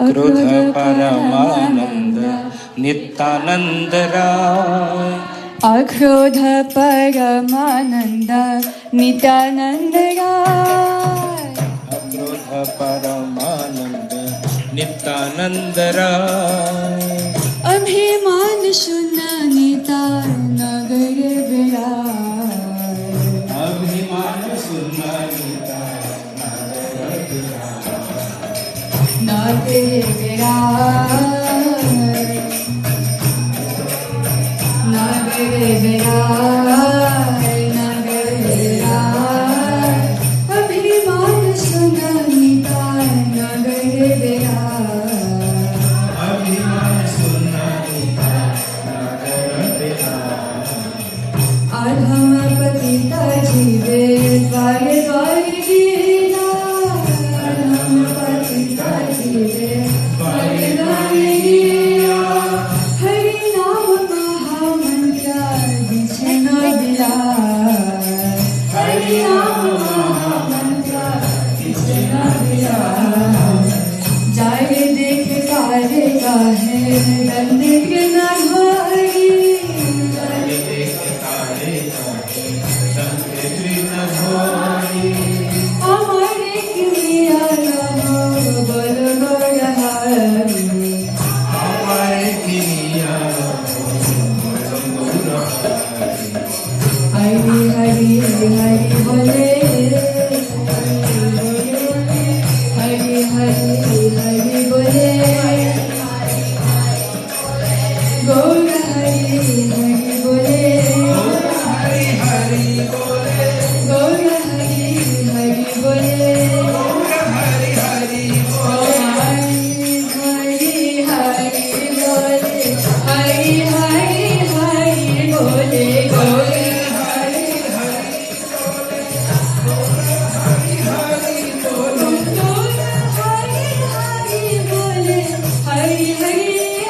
अक्रोध परमानंद नित्यानंद राय। अक्रोध परमानंद नित्यानंद राय। अक्रोध परमानंद नित्यानंद राय। अभिमान शून्य निताय नगर विराय। अभिमान शून्य निताय नगर विराय। नगर विराय। नगर विराय। अभिमान शून्य निताय नगर विराय। अधम पतिता जीवे द्वारे द्वारे गिरा। अधम पतिता जीवे द्वारे द्वारे गिरा। हरि नाम महामंत्र बीचे न बिलाय। हरि नाम महामंत्र बीचे न बिलाय। जाए देख कार्य गाहे दंड के न भाई। हमारे किया बोल बोल हरि। हमारे किया हरि हरि हरि बोले। हरि हरि हरि बोले। गौर हरि हरि बोले। हरि हरि बोले। गौर हरि हरि बोले। हरि हरि हरि हरि बोले। हरि हरि हरि बोले। गौर हरि हरि बोले। गौर हरि हरि बोले। हरि हरि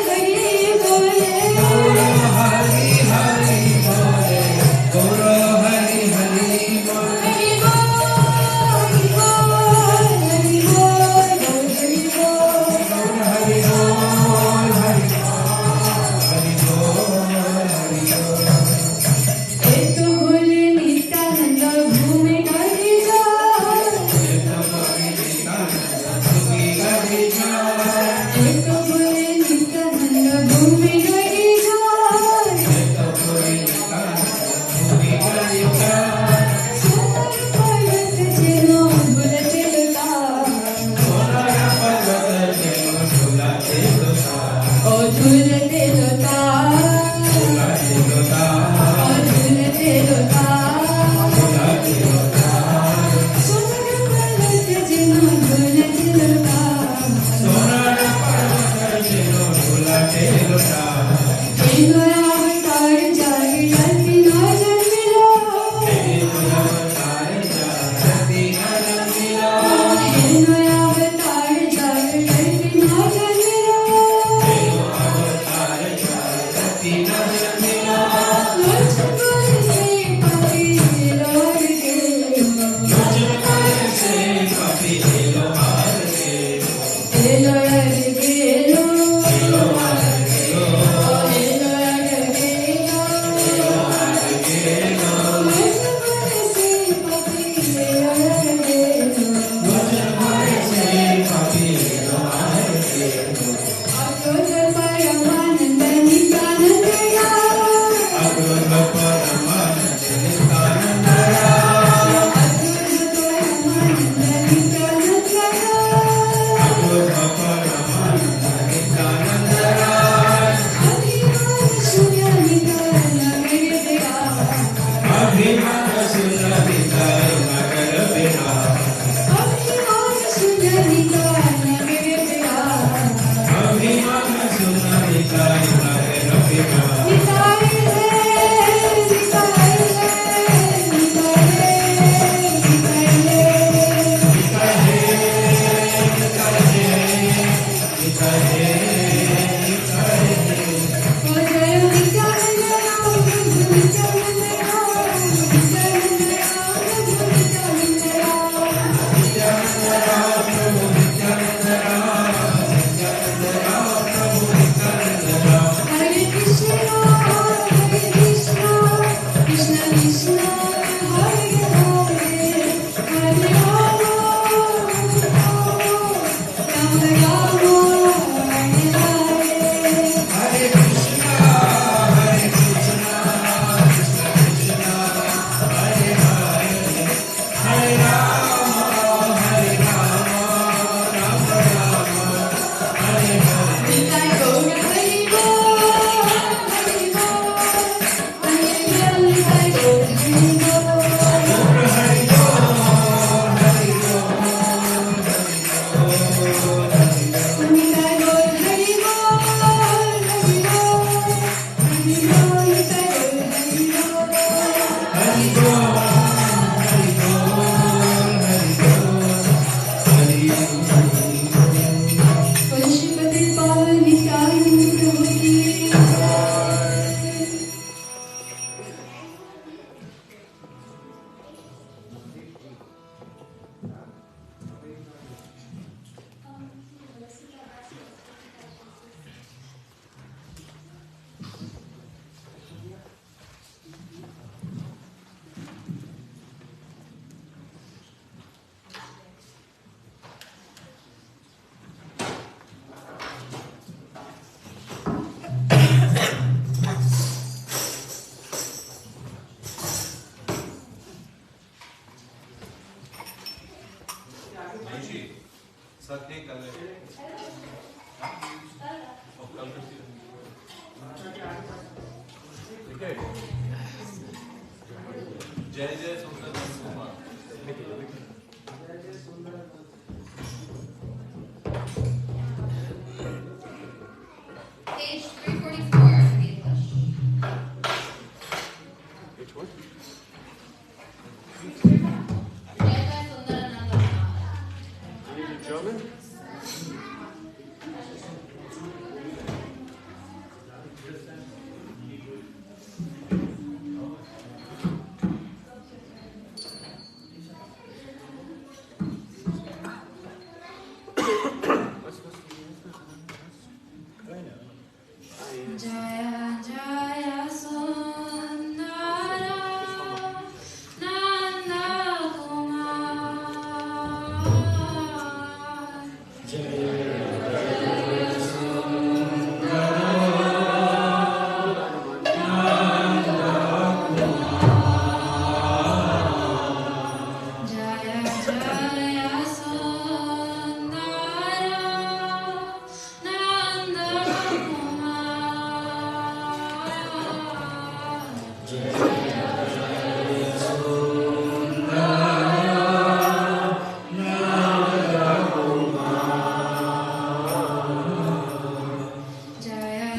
हरि बोले। हरि हरि बोले। गौर हरि हरि बोले। हरि बोल हरि बोल हरि बोल हरि बोल। हरि बोल हरि बोल। एक बोल नित्यानंद घूमे गए जा। एक बोल नित्यानंद घूमे गए जा। सोनार पर्वत जेनो झुलते लता। ओ झुलते लता। ओ झुलते लता। सोनार पर्वत जेनो झुलते लता। तेनो अवतार जागे जल्दी न जन्मिलो। तेनो अवतार जागे जल्दी न जन्मिलो। मुझको से पति लोर के। एलो अर गेलो। एलो अर गेलो। मुझको से पति लोर गेलो। अक्रोध परमानंद नित्यानंद राय। अक्रोध परमानंद नित्यानंद राय। अभिमान शून्य निताय नगर विराय। अभिमान शून्य निताय नगर विराय। अभिमान शून्य निताय नगर विराय। जय जय सुंदर Kumar Page 344, English. Which one? Jai Jai Sundarananda Maharaj. You need a German? Jaya Jaya Sundara Nanda Kumar Jaya Jaya Sundara Nanda Kumar Jaya Jaya Sundara Nanda Kumar Jai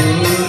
Sita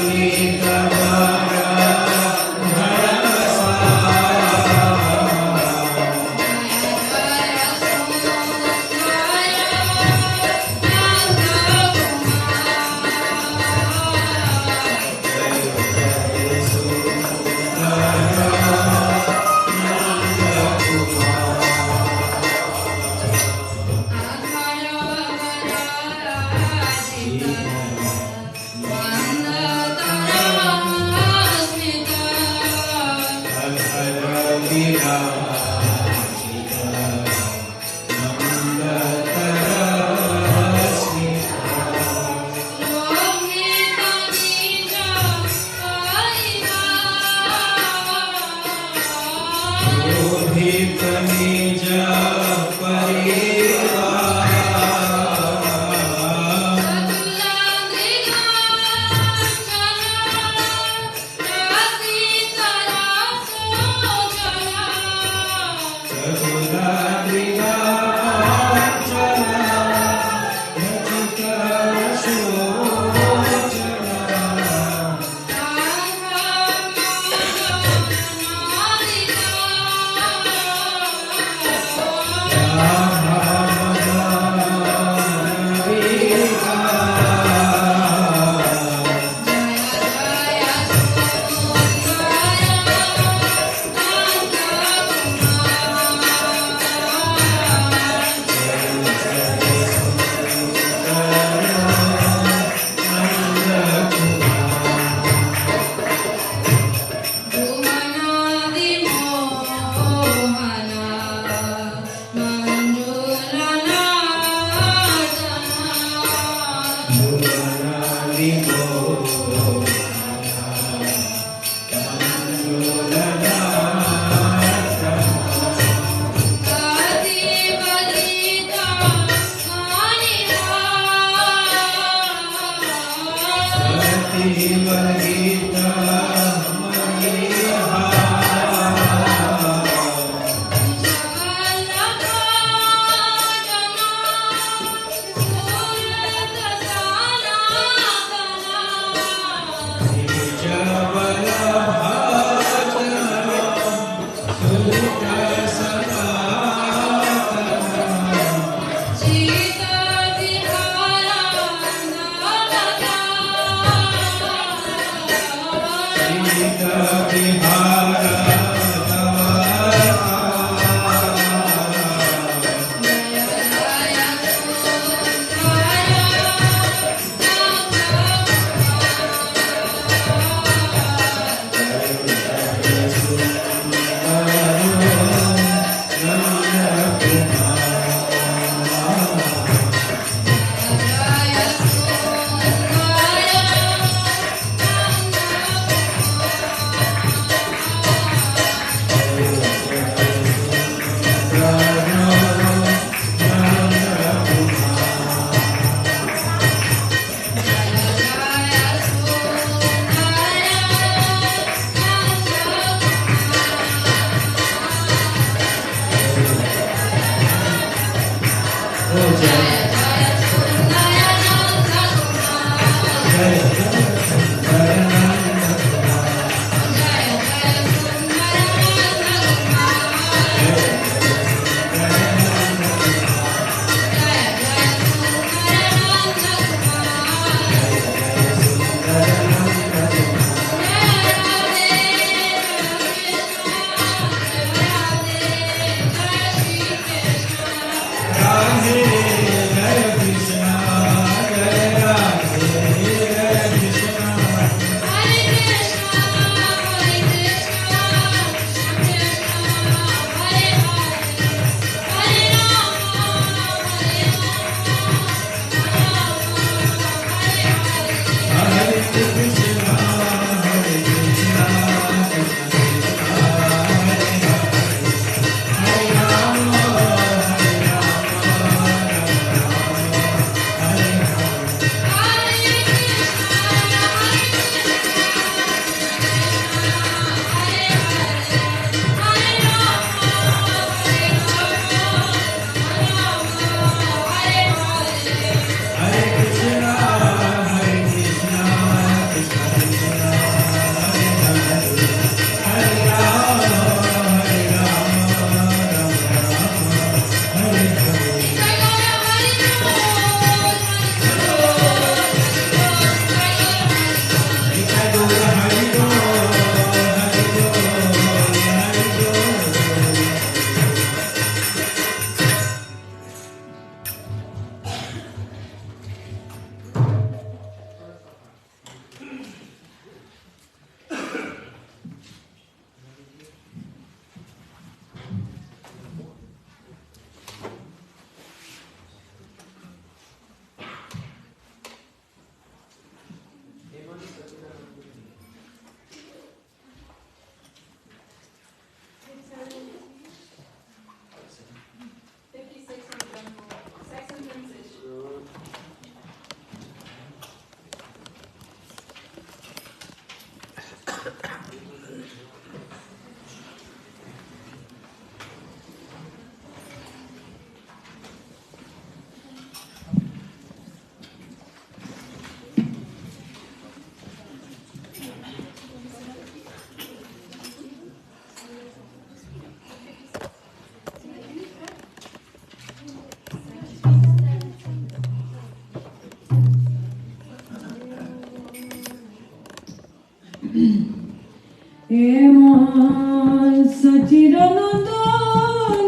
এমন সচিদানন্দন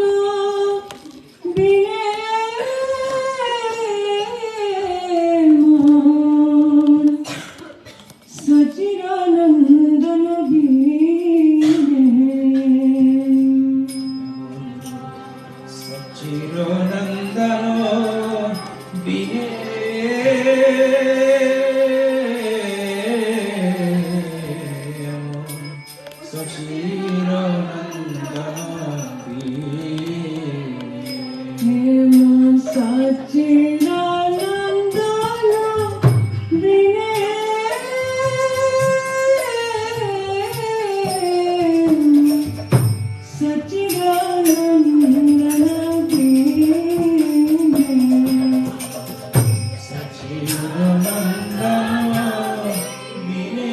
বিনে এমন সচিদানন্দন বিনে সচিরনন্দন বিনে এমন সচিদানন্দন বিনে সচিদানন্দন বিনে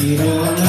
Hero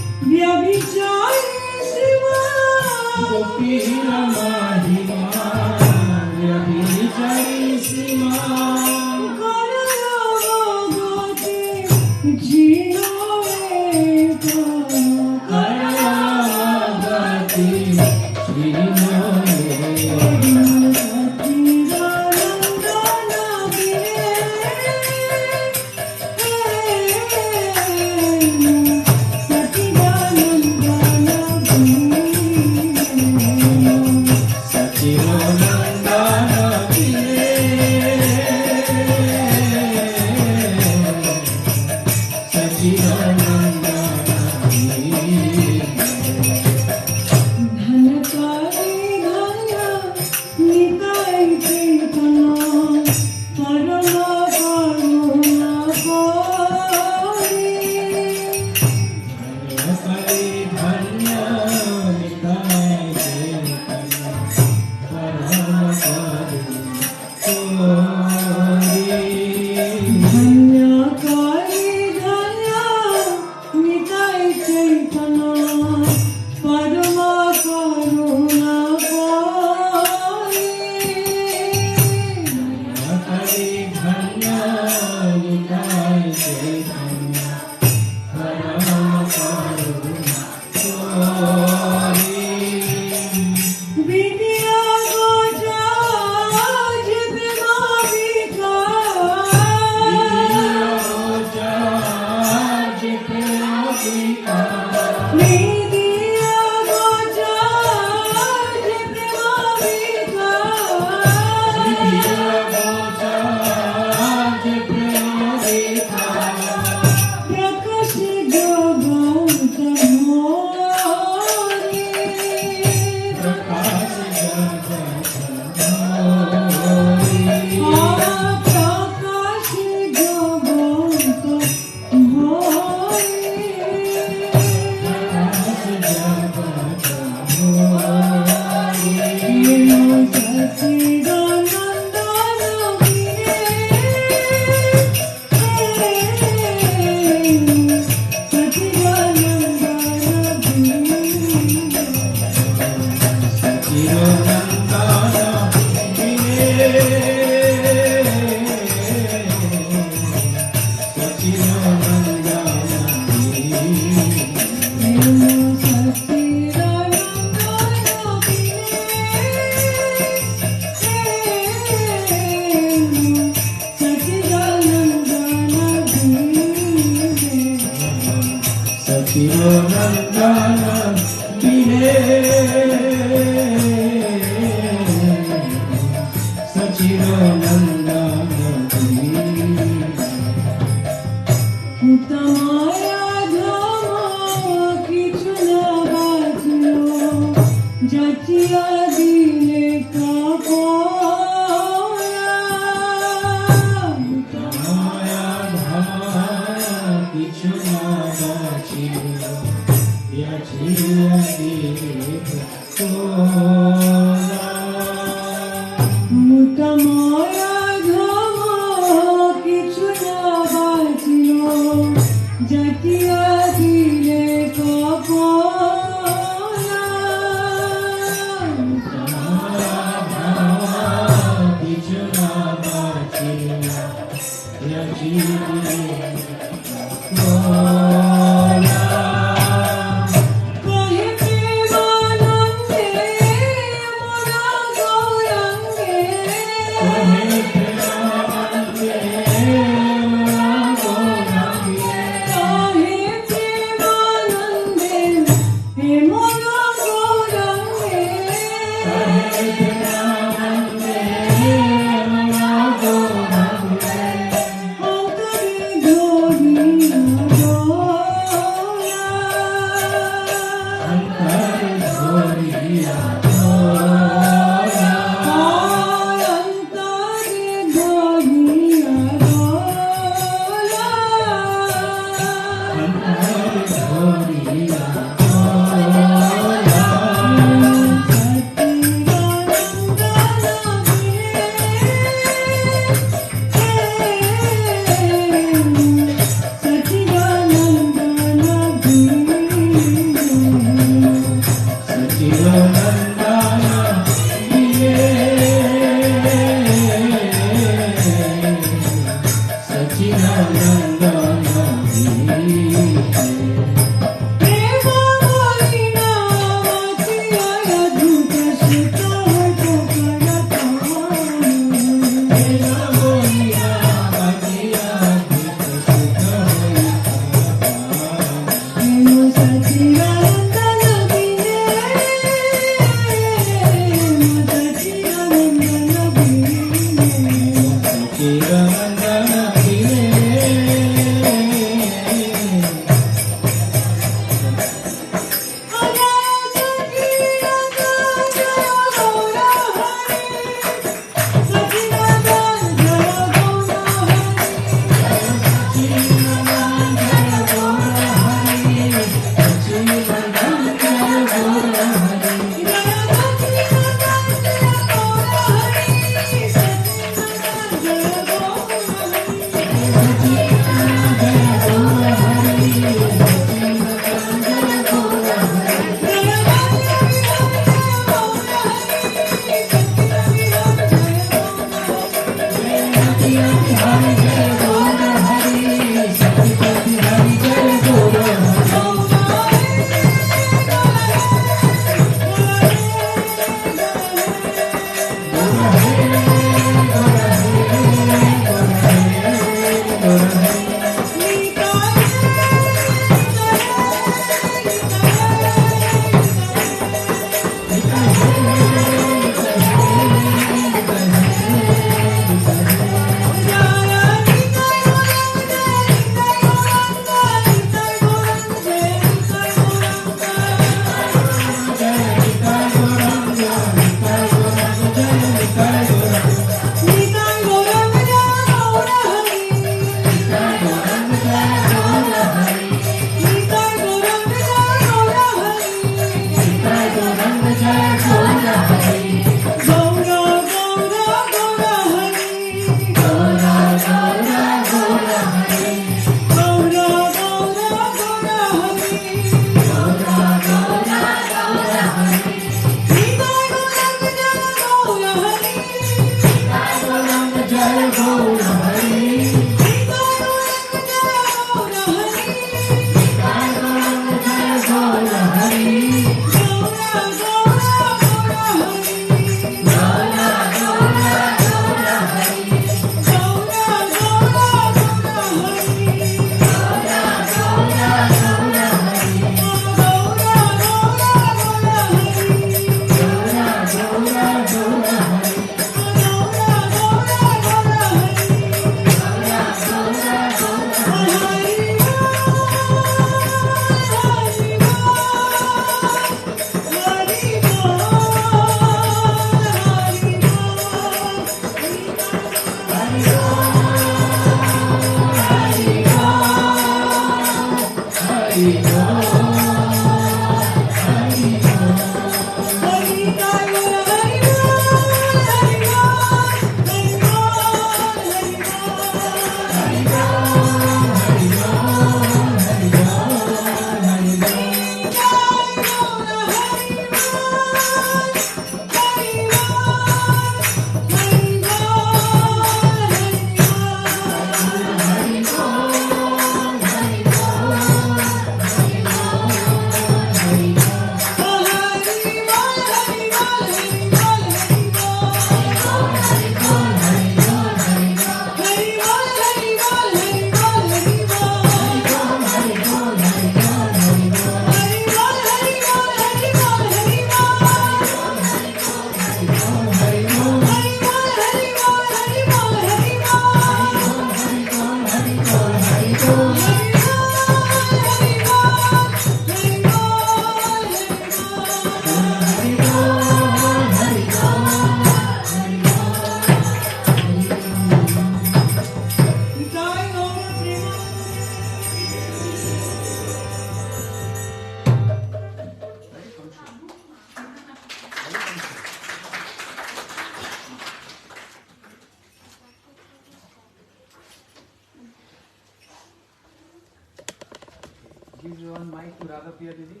mic to Radha Priya Didi.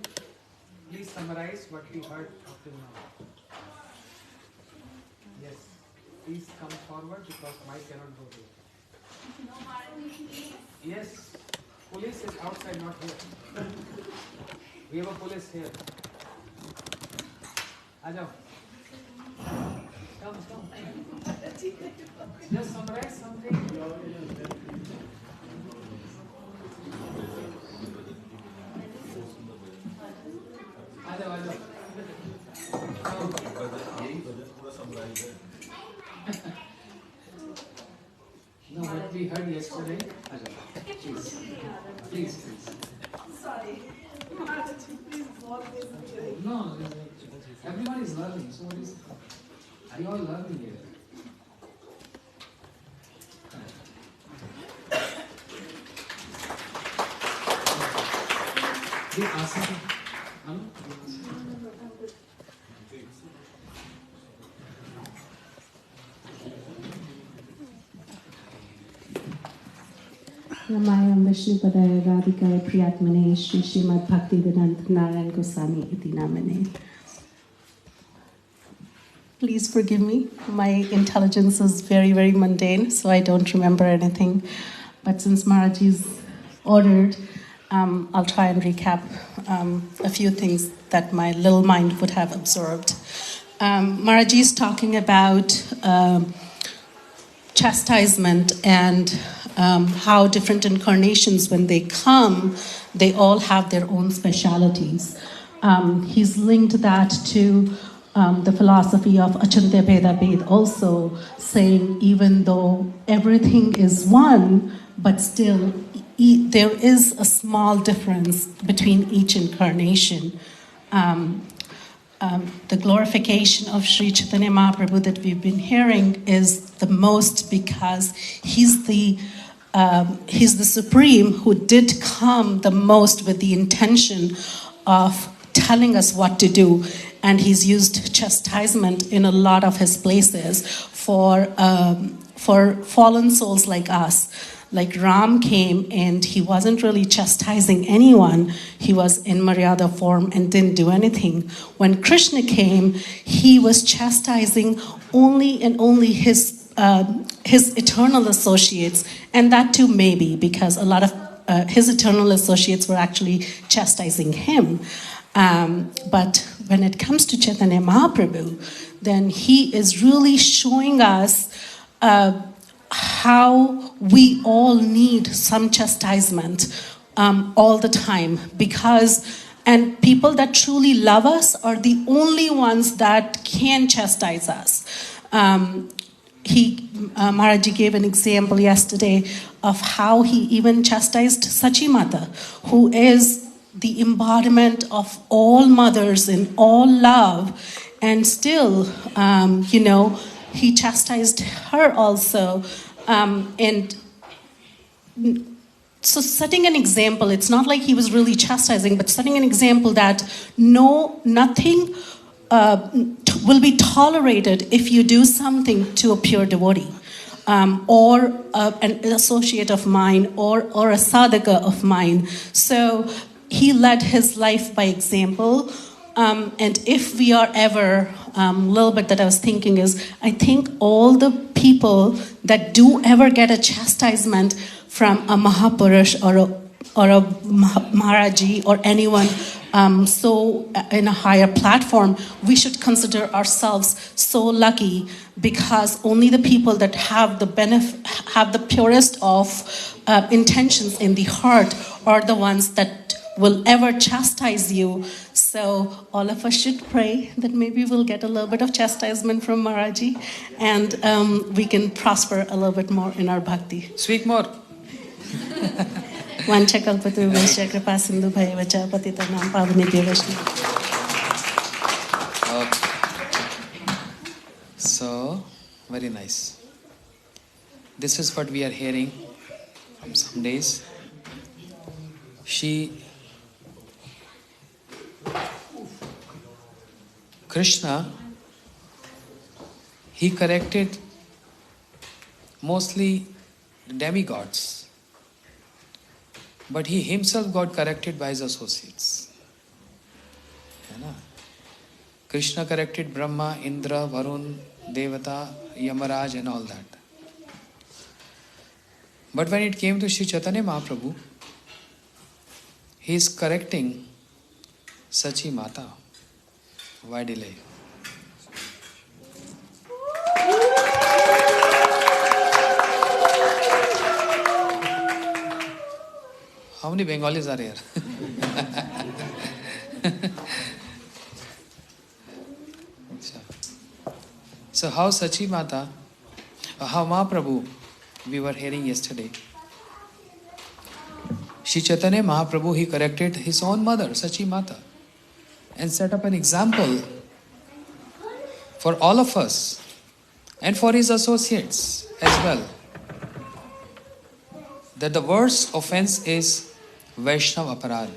Please summarize what we heard up till now. Yes. Please come forward because mic cannot go there. Yes. Police is outside, not here. We have a police here. Ajao. Come. Just summarize something. Ajao. No, what we heard yesterday. Please. Sorry. Please walk this way. No, everyone is learning. So what is? Are you all learning here? Ramayam Vishnupadaya Radhikaya Priyatmane Shri Srimad Bhaktivedanta Narayan Goswami Iti Namane. Please forgive me. My intelligence is very, very mundane, so I don't remember anything. But since Maharaji's ordered, I'll try and recap a few things that my little mind would have absorbed. Maharaji is talking about chastisement and how different incarnations, when they come, they all have their own specialities. He's linked that to the philosophy of Achintya Bheda Bhed also, saying even though everything is one, but still there is a small difference between each incarnation. The glorification of Sri Chaitanya Mahaprabhu that we've been hearing is the most because he's the Supreme who did come the most with the intention of telling us what to do. And he's used chastisement in a lot of his places for fallen souls like us. Like Ram came and he wasn't really chastising anyone. He was in Maryada form and didn't do anything. When Krishna came, he was chastising only and only his eternal associates. And that too maybe because a lot of his eternal associates were actually chastising him. But when it comes to Chaitanya Mahaprabhu, then he is really showing us how we all need some chastisement all the time and people that truly love us are the only ones that can chastise us. Maharaji gave an example yesterday of how he even chastised Sachi Mata, who is the embodiment of all mothers in all love, and still, he chastised her also. And so setting an example, it's not like he was really chastising, but setting an example that nothing will be tolerated if you do something to a pure devotee. Or an associate of mine, or a sadhaka of mine. So he led his life by example. And if we are ever, little bit that I was thinking is, I think all the people that do ever get a chastisement from a Mahapurush or a Maharaji or anyone so in a higher platform, we should consider ourselves so lucky because only the people that have the purest of intentions in the heart are the ones that will ever chastise you. So all of us should pray that maybe we'll get a little bit of chastisement from Maharaji and we can prosper a little bit more in our bhakti. Speak more. Vanchakalpaturvasya kripa sindhu bhayavacha patitanam pavanebhyo vaishnava. Okay. So, very nice. This is what we are hearing from some days. Krishna, he corrected mostly the demigods. but he himself got corrected by his associates. है ना? Krishna corrected Brahma, Indra, Varun, Devata, Yamaraj and all that. But when it came to Sri Chaitanya Mahaprabhu, he is correcting Sachi Mata. Why delay? How many Bengalis are here? So how Sachi Mata, how Mahaprabhu, we were hearing yesterday, Shri Chaitanya Mahaprabhu, he corrected his own mother, Sachi Mata, and set up an example for all of us and for his associates as well, that the worst offense is Vaishnav Aparad.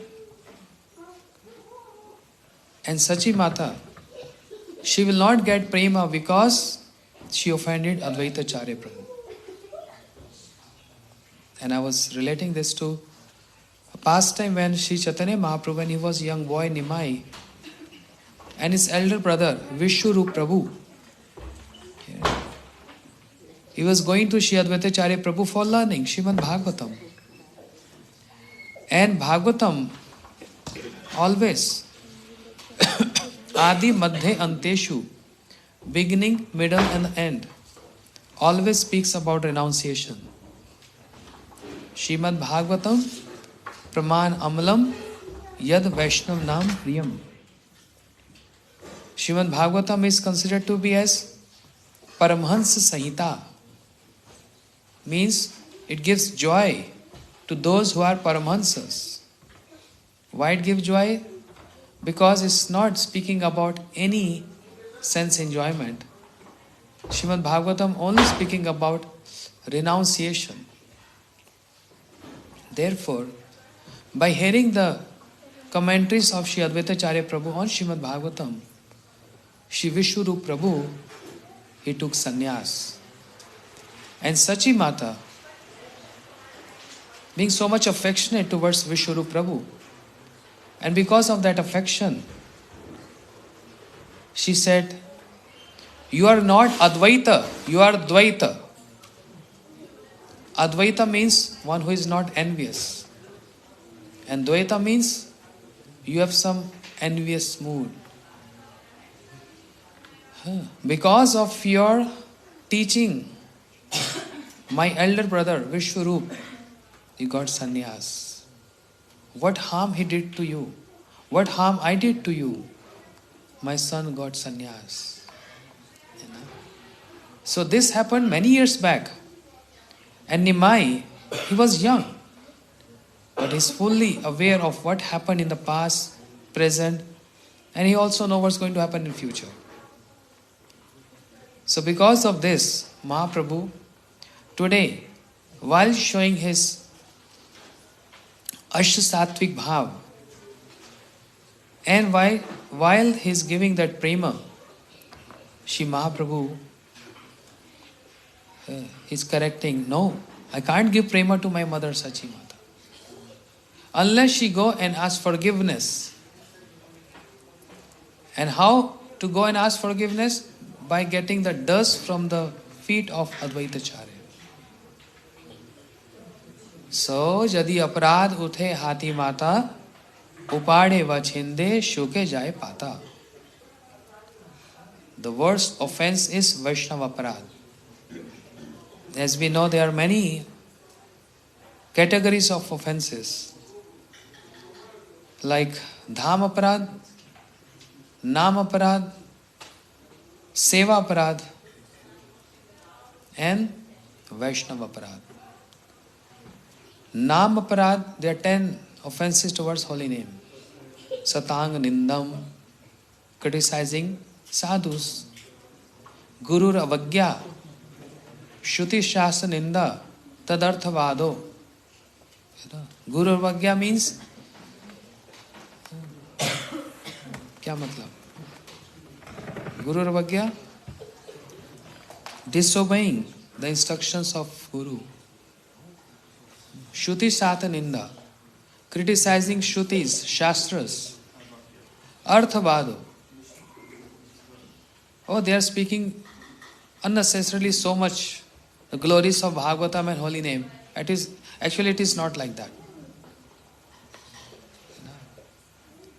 And Sachi Mata, she will not get prema because she offended Advaita Acharya Prabhu. And I was relating this to a past time when Sri Chaitanya Mahaprabhu, when he was a young boy, Nimai, and his elder brother, Vishwarup Prabhu, he was going to Sri Advaita Acharya Prabhu for learning Srimad Bhagavatam. And Bhagavatam always Adi Madhya Anteshu, beginning, middle and end, always speaks about renunciation. Srimad Bhagavatam Praman Amalam Yad Vaishnav Nam Priyam. Srimad Bhagavatam is considered to be as Paramhansa Sahita. Means it gives joy to those who are Paramahansas. Why it gives joy? Because it's not speaking about any sense enjoyment. Srimad Bhagavatam only speaking about renunciation. Therefore, by hearing the commentaries of Sri Advaita Acharya Prabhu on Srimad Bhagavatam, Sri Vishwarup Prabhu, he took sannyas. And Sachi Mata, being so much affectionate towards Vishwarup Prabhu, and because of that affection, she said, you are not Advaita, you are Dvaita. Advaita means one who is not envious. And Dvaita means you have some envious mood. Because of your teaching, my elder brother Vishwarup, he got sannyas. What harm he did to you? What harm I did to you? My son got sannyas. So this happened many years back. And Nimai, he was young. But he's fully aware of what happened in the past, present, and he also knows what's going to happen in future. So because of this, Mahaprabhu, today, while showing his Ashtasattvic Bhav, and while he is giving that prema, Shri Mahaprabhu is correcting, no, I can't give prema to my mother Sachi Mata. Unless she go and ask forgiveness. And how to go and ask forgiveness? By getting the dust from the feet of Advaita Acharya. So, Jadi Aparad Uthe Hati Mata, Upade Vachinde Shuke Jai Pata. The worst offense is Vaishnava Aparad. As we know, there are many categories of offenses, like Dham Aparad, Nam Aparad, Seva Aparad, and Vaishnava Aparad. Nam Aparad, there are 10 offenses towards holy name. Satang Nindam, criticizing sadhus. Gurur Avagya, Shruti Shastra Ninda, Tadartha Vado. Guru Avagya means, क्या मतलब? Guru Avagya, disobeying the instructions of Guru. Shruti Shastra Ninda, criticizing Shrutis, Shastras, Arthavado. Oh, they are speaking unnecessarily so much the glories of Bhagavatam and holy name. It is not like that.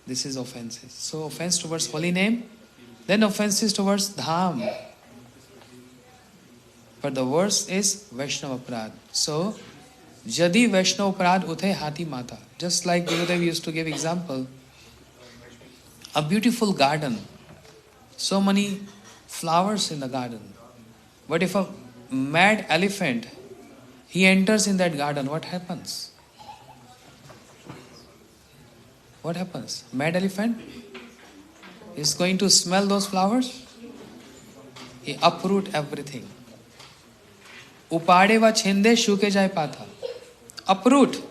This is offenses. So offense towards holy name, then offenses towards Dham. But the verse is Vaishnava Aparad. So, Jadi Vaishnava Aparad Uthe Hati Mata. Just like Gurudev used to give example. A beautiful garden. So many flowers in the garden. But if a mad elephant, he enters in that garden, what happens? What happens? Mad elephant is going to smell those flowers. He uproot everything. Upade va chinde shuke jai patha. Uproot.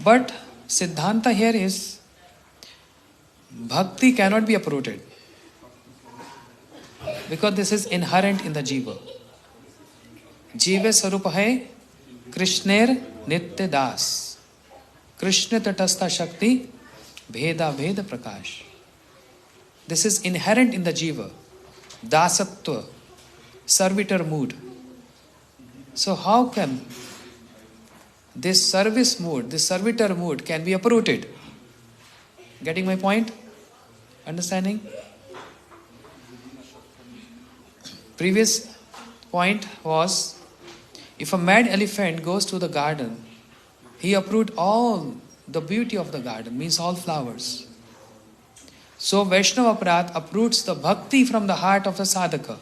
But Siddhanta here is bhakti cannot be uprooted. Because this is inherent in the jiva. Jive sarupa hai Krishner nitya das. Krishna tatastha shakti bheda bheda prakash. This is inherent in the jiva. Dasatva, servitor mood. So how can this service mood, this servitor mood can be uprooted? Getting my point? Understanding? Previous point was, if a mad elephant goes to the garden, he uproot all the beauty of the garden, means all flowers. So Vaishnava Aparad uproots the bhakti from the heart of the sadhaka.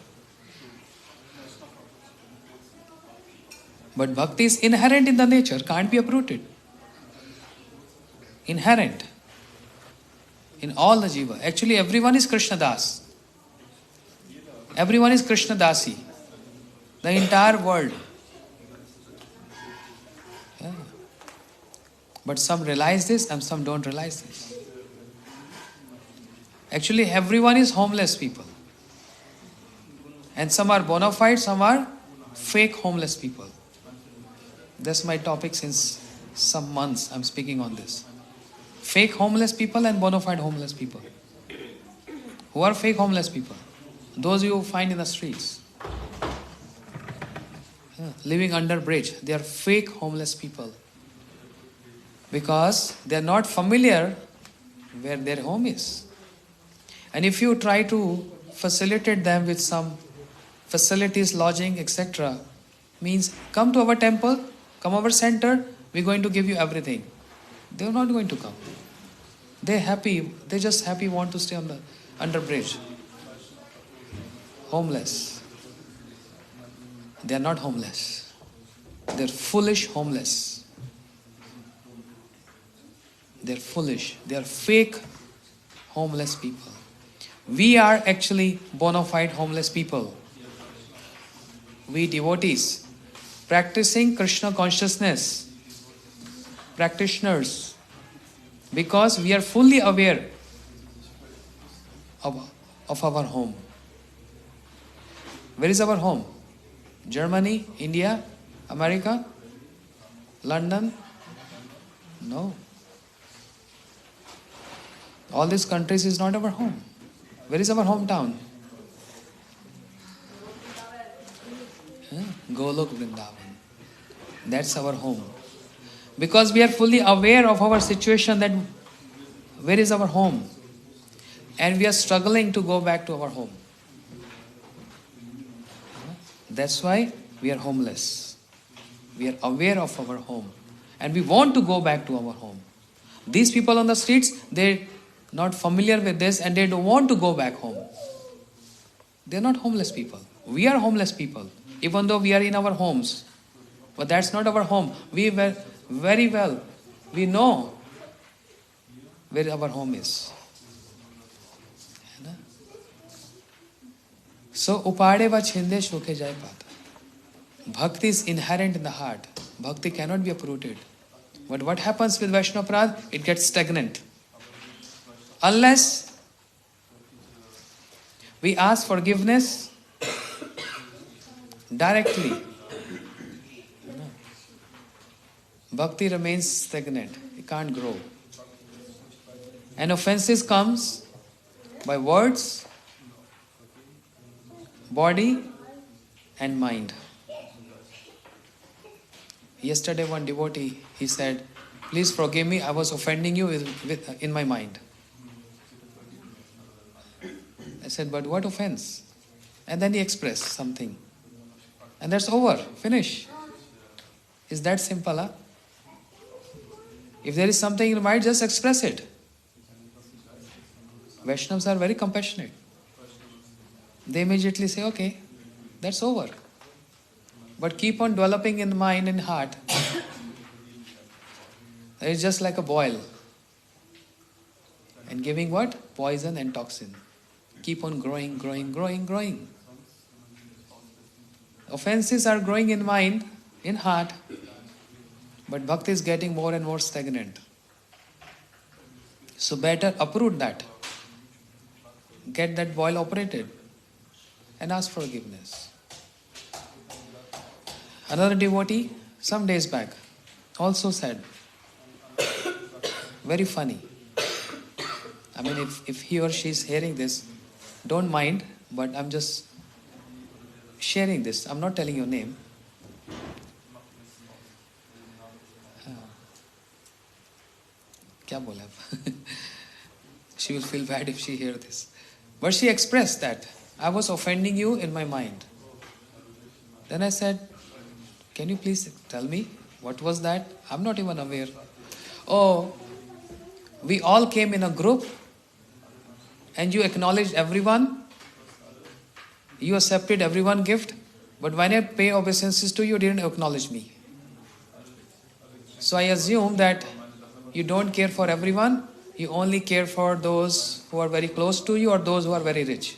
But bhakti is inherent in the nature, can't be uprooted. Inherent in all the jiva. Actually, everyone is Krishna Das. Everyone is Krishna Dasi. The entire world. Yeah. But some realize this and some don't realize this. Actually, everyone is homeless people. And some are bona fide, some are fake homeless people. That's my topic since some months. I'm speaking on this. Fake homeless people and bona fide homeless people. Who are fake homeless people? Those you find in the streets. Living under bridge. They are fake homeless people. Because they are not familiar where their home is. And if you try to facilitate them with some facilities, lodging, etc., means come to our temple, come our center, we're going to give you everything. They're not going to come. They're happy, they just happy want to stay on the under bridge. Homeless. They are not homeless. They're foolish homeless. They're foolish. They are fake homeless people. We are actually bona fide homeless people. We devotees, practicing Krishna consciousness, practitioners, because we are fully aware of our home. Where is our home? Germany, India, America, London? No. All these countries is not our home. Where is our hometown? Golok Vrindavan. That's our home. Because we are fully aware of our situation, that where is our home? And we are struggling to go back to our home. That's why we are homeless. We are aware of our home. And we want to go back to our home. These people on the streets, they're not familiar with this and they don't want to go back home. They're not homeless people. We are homeless people, even though we are in our homes. But that's not our home. We were very well, we know where our home is. So, upade va chinde shoke jai pata. Bhakti is inherent in the heart. Bhakti cannot be uprooted. But what happens with Vaishnava Aparad? It gets stagnant. Unless we ask forgiveness directly, bhakti remains stagnant. you can't grow. And offenses comes by words, body and mind. Yesterday one devotee, he said, please forgive me, I was offending you in my mind. I said, but what offense? And then he expressed something. And that's over, finish. Is that simple, huh? If there is something in your mind, just express it. Vaishnavas are very compassionate. They immediately say, okay, that's over. But keep on developing in the mind and heart. It's just like a boil. And giving what? Poison and toxin. Keep on growing, growing, growing, growing. Offenses are growing in mind, in heart. But bhakti is getting more and more stagnant. So better uproot that. Get that boil operated. And ask forgiveness. Another devotee, some days back, also said, very funny. I mean, if he or she is hearing this, don't mind, but I'm just sharing this. I'm not telling your name. Kya bola? She will feel bad if she hears this. But she expressed that, I was offending you in my mind. Then I said, can you please tell me, what was that? I'm not even aware. Oh, we all came in a group and you acknowledged everyone. You accepted everyone gift. But when I pay obeisances to you, you didn't acknowledge me. So I assume that you don't care for everyone. You only care for those who are very close to you or those who are very rich.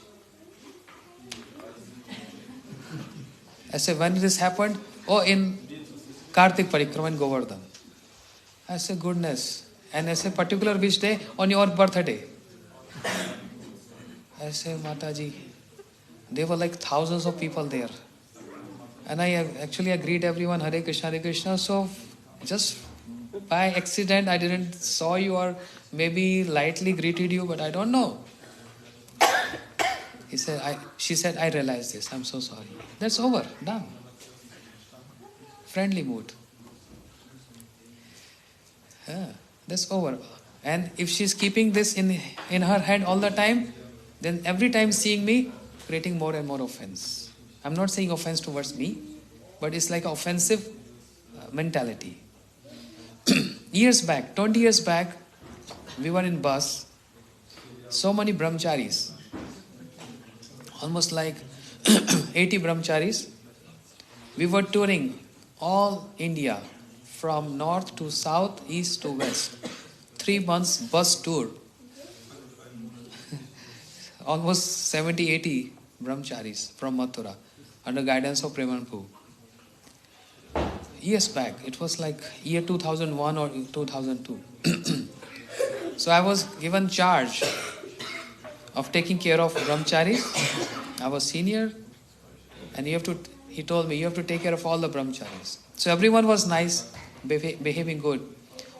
I said, when this happened? Oh, in Kartik Parikrama in Govardhan. I said, goodness. And I said, particular which day? On your birthday. I said, Mataji, there were like thousands of people there. And I actually agreed everyone, Hare Krishna, Hare Krishna. So just by accident, I didn't saw you or maybe lightly greeted you, but I don't know. She said, I realized this. I'm so sorry. That's over. Done. Friendly mood. That's over. And if she's keeping this in her head all the time, then every time seeing me, creating more and more offense. I'm not saying offense towards me, but it's like an offensive mentality. Years back, 20 years back, we were in bus. So many brahmacharis. Almost like 80 brahmacharis. We were touring all India from north to south, east to west. 3 months bus tour. Almost 70-80 brahmacharis from Mathura under guidance of Premanpu. Years back, it was like year 2001 or 2002. So I was given charge of taking care of brahmacharis. I was senior and he told me, you have to take care of all the brahmacharis. So everyone was nice, behaving good.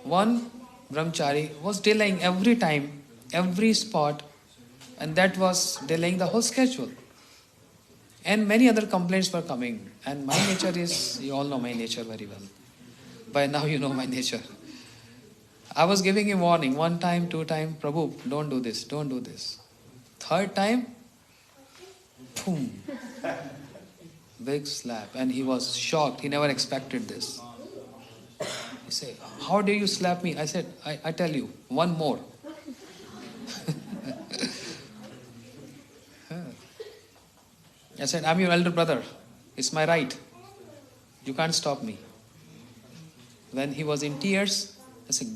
One brahmachari was delaying every time, every spot, and that was delaying the whole schedule. And many other complaints were coming. And my nature is, you all know my nature very well. By now you know my nature. I was giving him warning, 1 time, 2 time, Prabhu, don't do this, don't do this. 3rd time, boom, big slap. And he was shocked, he never expected this. He said, how do you slap me? I said, I tell you, 1 more. I said, I'm your elder brother. It's my right. You can't stop me. When he was in tears, I said,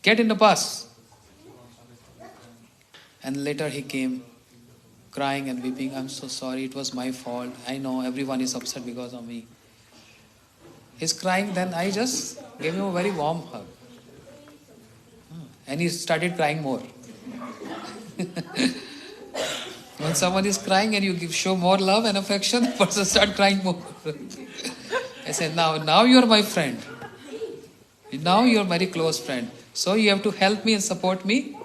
get in the bus. And later he came crying and weeping. I'm so sorry, it was my fault. I know everyone is upset because of me. He's crying, then I just gave him a very warm hug. And he started crying more. When someone is crying and you show more love and affection, the person starts crying more. I said, now you're my friend. Now you're a very close friend. So you have to help me and support me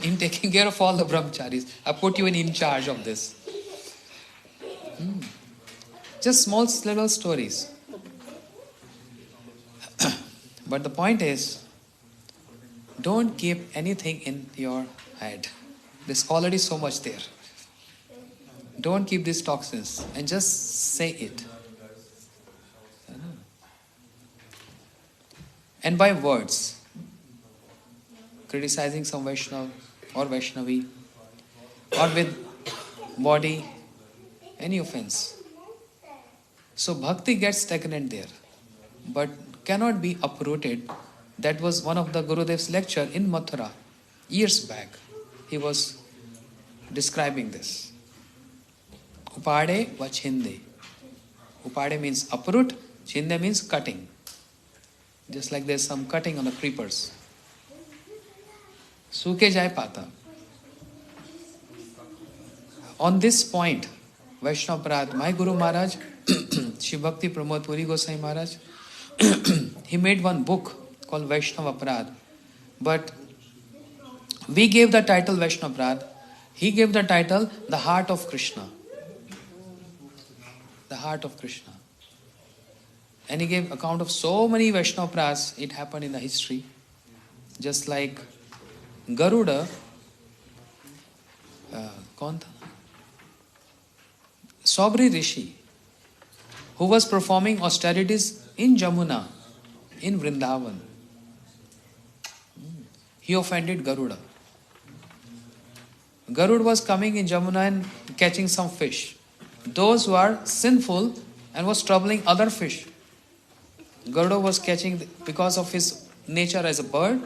in taking care of all the brahmacharis. I put you in charge of this. Just small little stories. But the point is, don't keep anything in your head. There's already so much there. Don't keep these toxins and just say it. And by words, criticizing some Vaishnava or Vaishnavi, or with body, any offense. So bhakti gets stagnant there, but cannot be uprooted. That was one of the Gurudev's lecture in Mathura, years back. He was describing this. Upade va chinde. Upade means uproot, chinde means cutting. Just like there's some cutting on the creepers. Suke jai pata. On this point, Vaishnava Parad, my Guru Maharaj, Shri Bhakti Pramod Puri Gosai Maharaj, he made one book called Vaishnava Parad. But we gave the title Vaishnava Parad. He gave the title The Heart of Krishna. The Heart of Krishna. And he gave account of so many Vaishnava Parads. It happened in the history. Just like Garuda, Sobri Rishi, who was performing austerities in Jamuna, in Vrindavan. He offended Garuda. Garuda was coming in Jamuna and catching some fish. Those who are sinful and was troubling other fish. Garuda was catching, because of his nature as a bird,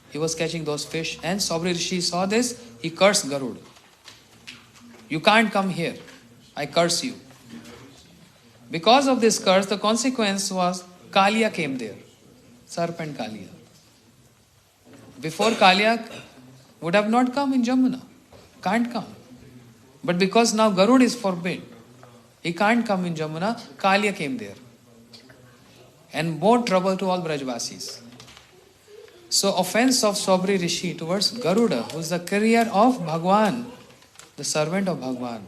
he was catching those fish. And Sobri Rishi saw this, he cursed Garuda. You can't come here. I curse you. Because of this curse, the consequence was Kalia came there. Serpent Kalia. Before Kalia would have not come in Jamuna. Can't come. But because now Garuda is forbidden, he can't come in Jamuna, Kalia came there. And more trouble to all Brajvasis. So offense of Sobri Rishi towards Garuda, who is the carrier of Bhagwan, the servant of Bhagwan.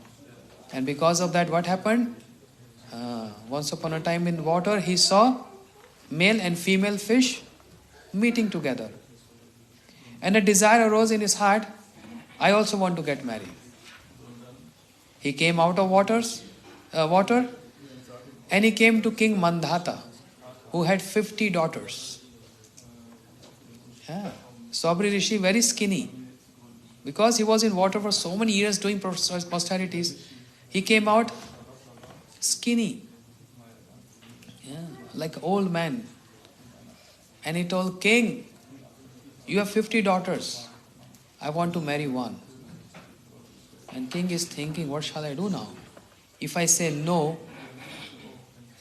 And because of that, what happened? Once upon a time in water, he saw male and female fish meeting together. And a desire arose in his heart, I also want to get married. He came out of water and he came to King Mandhata, who had 50 daughters. Sobri Rishi, very skinny. Because he was in water for so many years doing austerities, he came out skinny. Like an old man. And he told King, you have 50 daughters. I want to marry one. And King is thinking, what shall I do now? If I say no,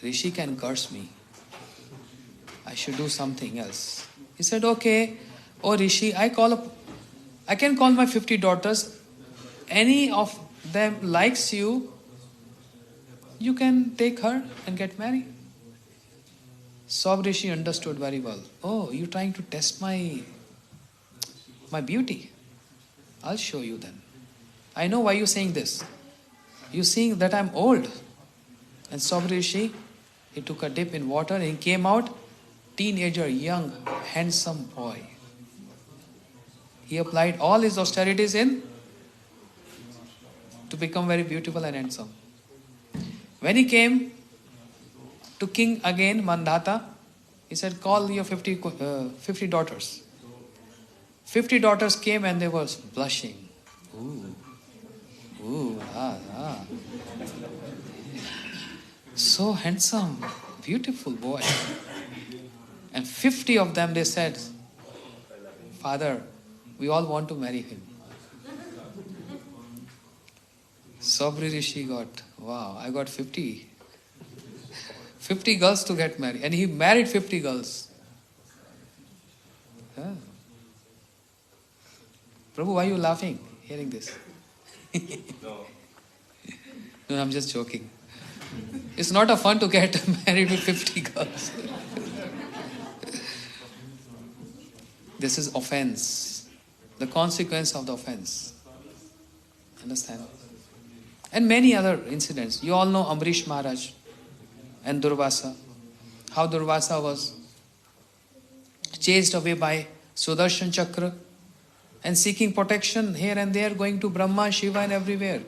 Rishi can curse me. I should do something else. He said, okay, oh Rishi, I can call my 50 daughters. Any of them likes you, you can take her and get married. Sobri Rishi understood very well. Oh, you're trying to test my beauty. I'll show you then. I know why you're saying this. You're seeing that I'm old. And Sobri Rishi, he took a dip in water and he came out, teenager, young, handsome boy. He applied all his austerities in to become very beautiful and handsome. When he came to king again, Mandhata, he said, call your 50 daughters. 50 daughters came and they were blushing. So handsome, beautiful boy. And 50 of them, they said, Father, we all want to marry him. Sobri Rishi got, wow, I got 50 girls to get married. And he married 50 girls. Prabhu, why are you laughing, hearing this? No, I'm just joking. It's not a fun to get married with 50 girls. This is offense. The consequence of the offense. Understand? And many other incidents. You all know Amrish Maharaj and Durvasa. How Durvasa was chased away by Sudarshan Chakra and seeking protection here and there, going to Brahma, Shiva and everywhere.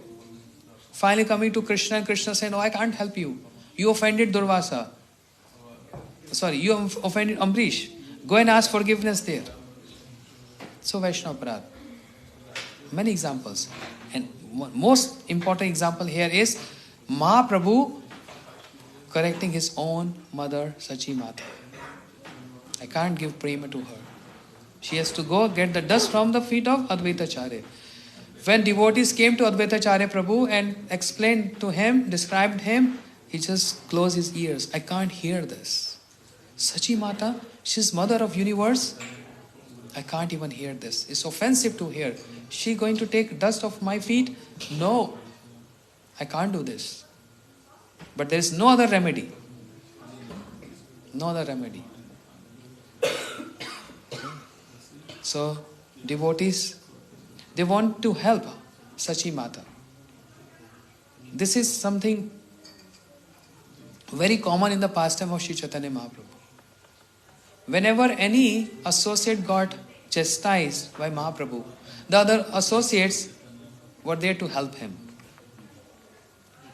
Finally coming to Krishna, and Krishna said, "No, I can't help you. You offended Durvasa. Sorry, you offended Amrish. Go and ask forgiveness there." So Vaishnava Parad. Many examples. And most important example here is Mahaprabhu correcting his own mother, Sachi Mata. I can't give prema to her. She has to go get the dust from the feet of Advaitacharya. When devotees came to Advaitacharya Prabhu and explained to him, described him, he just closed his ears. I can't hear this. Sachi Mata, she's mother of universe. I can't even hear this. It's offensive to hear. She going to take dust off my feet? No. I can't do this. But there is no other remedy. No other remedy. So, devotees, they want to help Sachi Mata. This is something very common in the pastime of Sri Chaitanya Mahaprabhu. Whenever any associate got chastised by Mahaprabhu, the other associates were there to help him.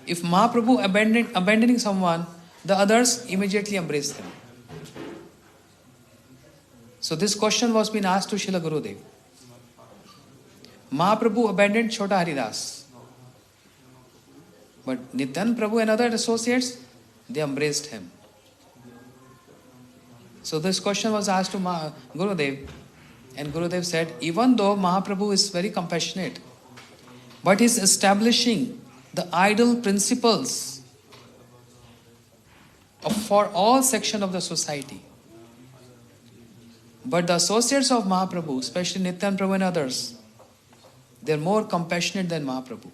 If Mahaprabhu abandoning someone, the others immediately embraced him. So this question was being asked to Srila Gurudev. Mahaprabhu abandoned Chota Haridas. But Nityan Prabhu and other associates, they embraced him. So this question was asked to Gurudev. And Gurudev said, even though Mahaprabhu is very compassionate, but he is establishing the ideal principles for all sections of the society. But the associates of Mahaprabhu, especially Nityan Prabhu and others, they are more compassionate than Mahaprabhu.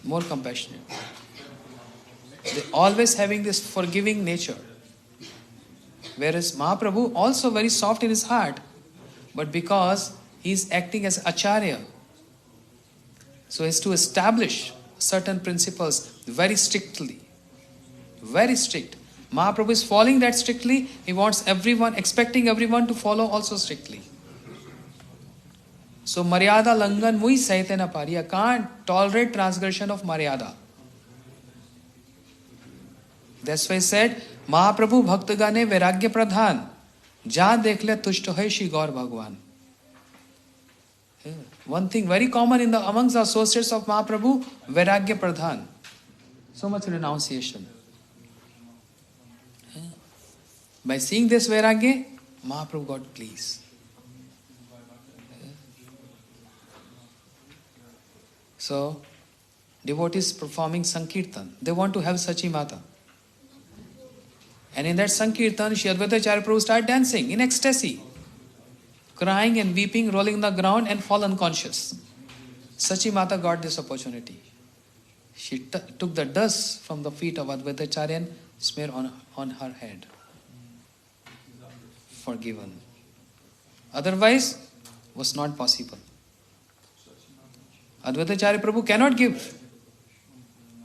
More compassionate. They always having this forgiving nature. Whereas Mahaprabhu also very soft in his heart, but because he is acting as Acharya, so he is to establish certain principles very strictly. Very strict. Mahaprabhu is following that strictly. He wants everyone, expecting everyone to follow also strictly. So Maryada Langan Mui Saitena Pariya can't tolerate transgression of Maryada. That's why he said, Mahaprabhu Bhaktagane Vairagya Pradhan Jahan dekhle tushto hai Shri Gaur Bhagwan. One thing very common amongst the associates of Mahaprabhu, Vairagya Pradhan. So much renunciation. By seeing this Vairagya, Mahaprabhu got pleased. So, devotees performing Sankirtan, they want to have Sachi Mata. And in that Sankirtan, Shri Advaitacharya Prabhu started dancing in ecstasy, crying and weeping, rolling on the ground and fall unconscious. Sachi Mata got this opportunity. She took the dust from the feet of Advaitacharya and smeared on her head. Forgiven. Otherwise, was not possible. Advaitacharya Prabhu cannot give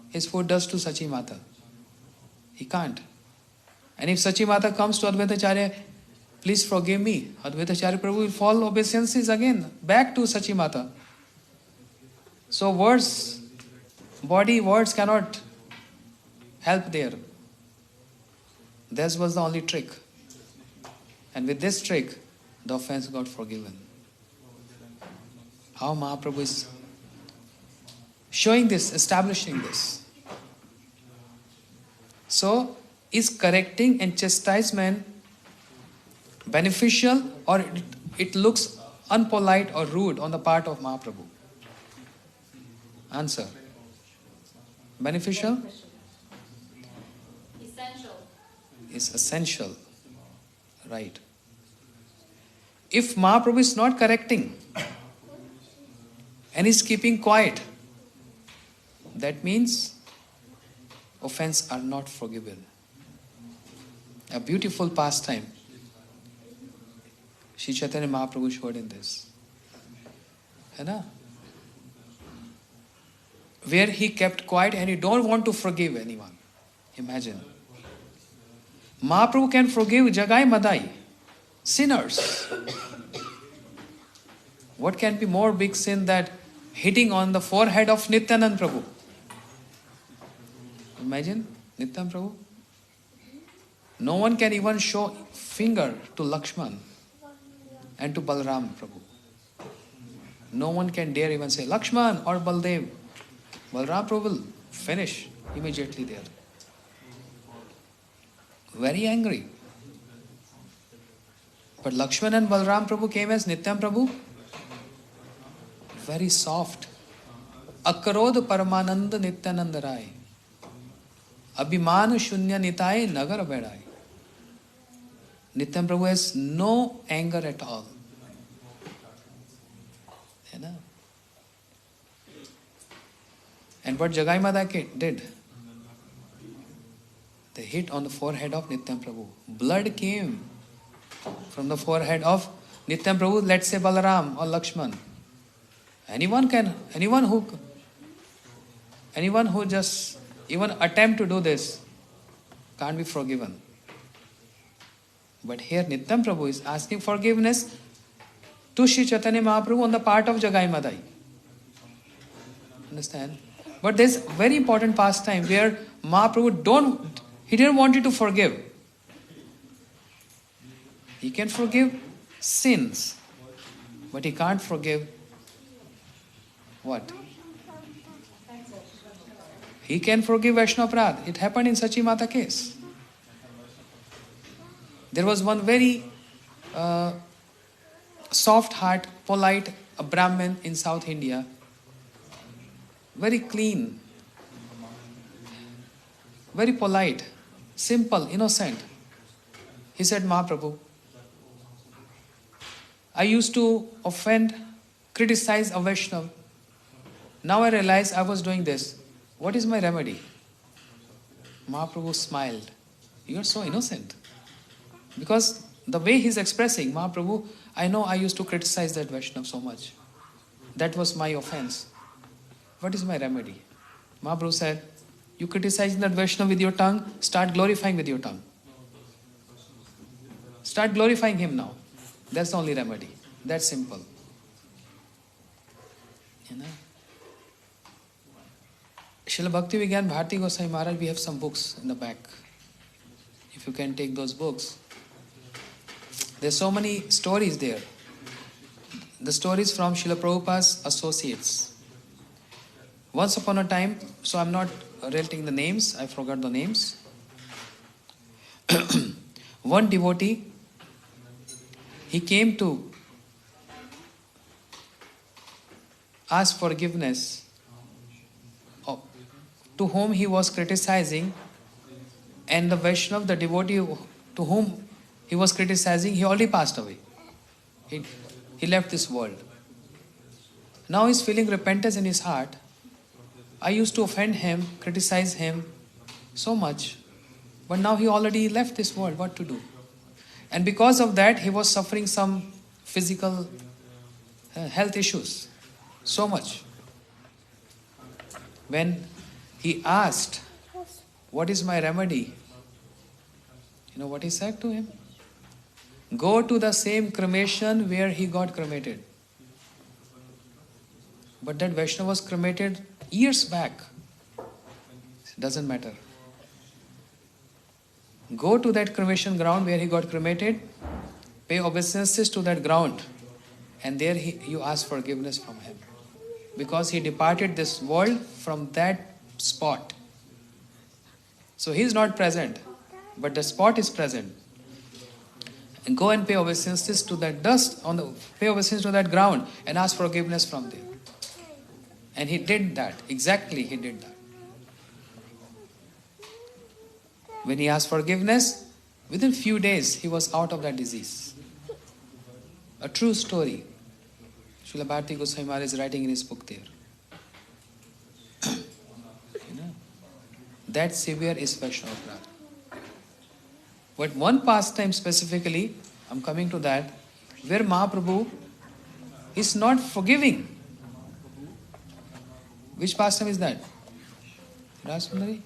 his foot dust to Sachi Mata. He can't. And if Sachi Mata comes to Advaitacharya, please forgive me, Advaitacharya Prabhu will fall obeisances again, back to Sachi Mata. So words cannot help there. That was the only trick. And with this trick, the offense got forgiven. How Mahaprabhu is showing this, establishing this. So, is correcting and chastisement beneficial, or it looks unpolite or rude on the part of Mahaprabhu? Answer. Beneficial? Essential. Is essential. Right. If Mahaprabhu is not correcting and is keeping quiet, that means offense are not forgiven. A beautiful pastime. Shri Chaitanya Mahaprabhu showed in this. है ना? Where he kept quiet and he don't want to forgive anyone. Imagine. Mahaprabhu can forgive Jagai Madai, sinners. What can be more big sin than hitting on the forehead of Nityanand Prabhu? Imagine Nityanand Prabhu. No one can even show finger to Lakshman and to Balram Prabhu. No one can dare even say Lakshman or Baldev. Balram Prabhu will finish immediately there. Very angry. But Lakshman and Balram Prabhu came as Nityanand Prabhu. Very soft. Akarodh Paramanand Nityanand Rai. Abhiman Shunya Nitai Nagar Bedai. Nityanand Prabhu has no anger at all. You know? And what Jagai Madai did? They hit on the forehead of Nityanand Prabhu. Blood came from the forehead of Nityanand Prabhu, let's say Balaram or Lakshman. Anyone who just even attempt to do this can't be forgiven. But here Nityanand Prabhu is asking forgiveness to Shri Chaitanya Mahaprabhu on the part of Jagai Madai. Understand? But there's very important pastime where Mahaprabhu didn't want you to forgive. He can forgive sins, but he can't forgive what? He can forgive Vaishnava Aparadh. It happened in Sachi Mata case. There was one very soft heart, polite Brahmin in South India. Very clean. Very polite. Simple, innocent. He said, Mahaprabhu, I used to offend, criticize a Vaishnava. Now I realize I was doing this. What is my remedy? Mahaprabhu smiled. You are so innocent. Because the way he is expressing, Mahaprabhu, I know I used to criticize that Vaishnava so much. That was my offense. What is my remedy? Mahaprabhu said, you criticize that Vaishnava with your tongue, start glorifying with your tongue. Start glorifying him now. That's the only remedy. That's simple. You know? Srila Bhakti Vigyan Bharati Goswami Maharaj, we have some books in the back. If you can take those books. There's so many stories there. The stories from Srila Prabhupada's associates. Once upon a time, so I'm not relating the names, I forgot the names. One devotee, he came to ask forgiveness to whom he was criticizing, and the Vaishnava, the devotee to whom he was criticizing, he already passed away. He left this world. Now he's feeling repentance in his heart. I used to offend him, criticize him so much, but now he already left this world. What to do? And because of that, he was suffering some physical health issues. So much. When he asked, what is my remedy? You know what he said to him? Go to the same cremation where he got cremated. But that Vaishnava was cremated years back. It doesn't matter. Go to that cremation ground where he got cremated, pay obeisances to that ground, and there you ask forgiveness from him. Because he departed this world from that spot. So he is not present, but the spot is present. And go and pay obeisances to that dust, pay obeisances to that ground, and ask forgiveness from there. And he did that. Exactly, he did that. When he asked forgiveness, within few days, he was out of that disease. A true story. Srila Bharati Goswami Maharaj is writing in his book there. You know, that severe is Vaishnava Aparadh. But one pastime specifically, I'm coming to that, where Mahaprabhu is not forgiving. Which pastime is that? Rasundari?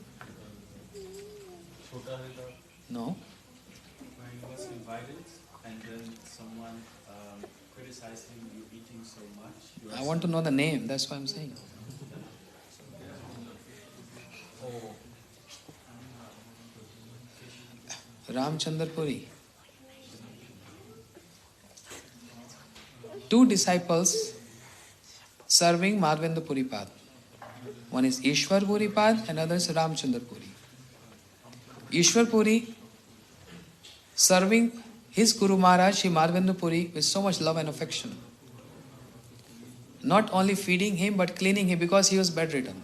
No. When he was invited and then someone criticized him, you eating so much. I want to know the name, that's why I'm saying. Ramchandar Puri. Two disciples serving Madhavendra Puripad. One is Ishwar Puripad and another is Ramchandar Puri. Ishwar Puri serving his Guru Maharaj, Shri Madhavendra Puri, with so much love and affection. Not only feeding him but cleaning him because he was bedridden.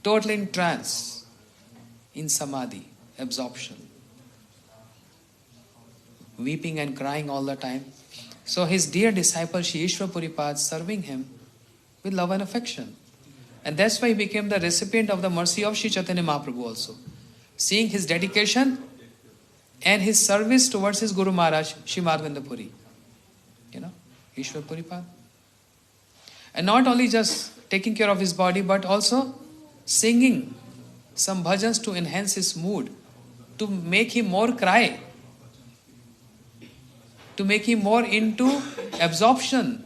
Totally in trance, in samadhi, absorption. Weeping and crying all the time. So his dear disciple Shri Ishwar Puripad serving him with love and affection. And that's why he became the recipient of the mercy of Shri Chaitanya Mahaprabhu also. Seeing his dedication and his service towards his Guru Maharaj, Shri Madhavendra Puri. Ishwar Puripad. And not only just taking care of his body, but also singing some bhajans to enhance his mood, to make him more cry, to make him more into absorption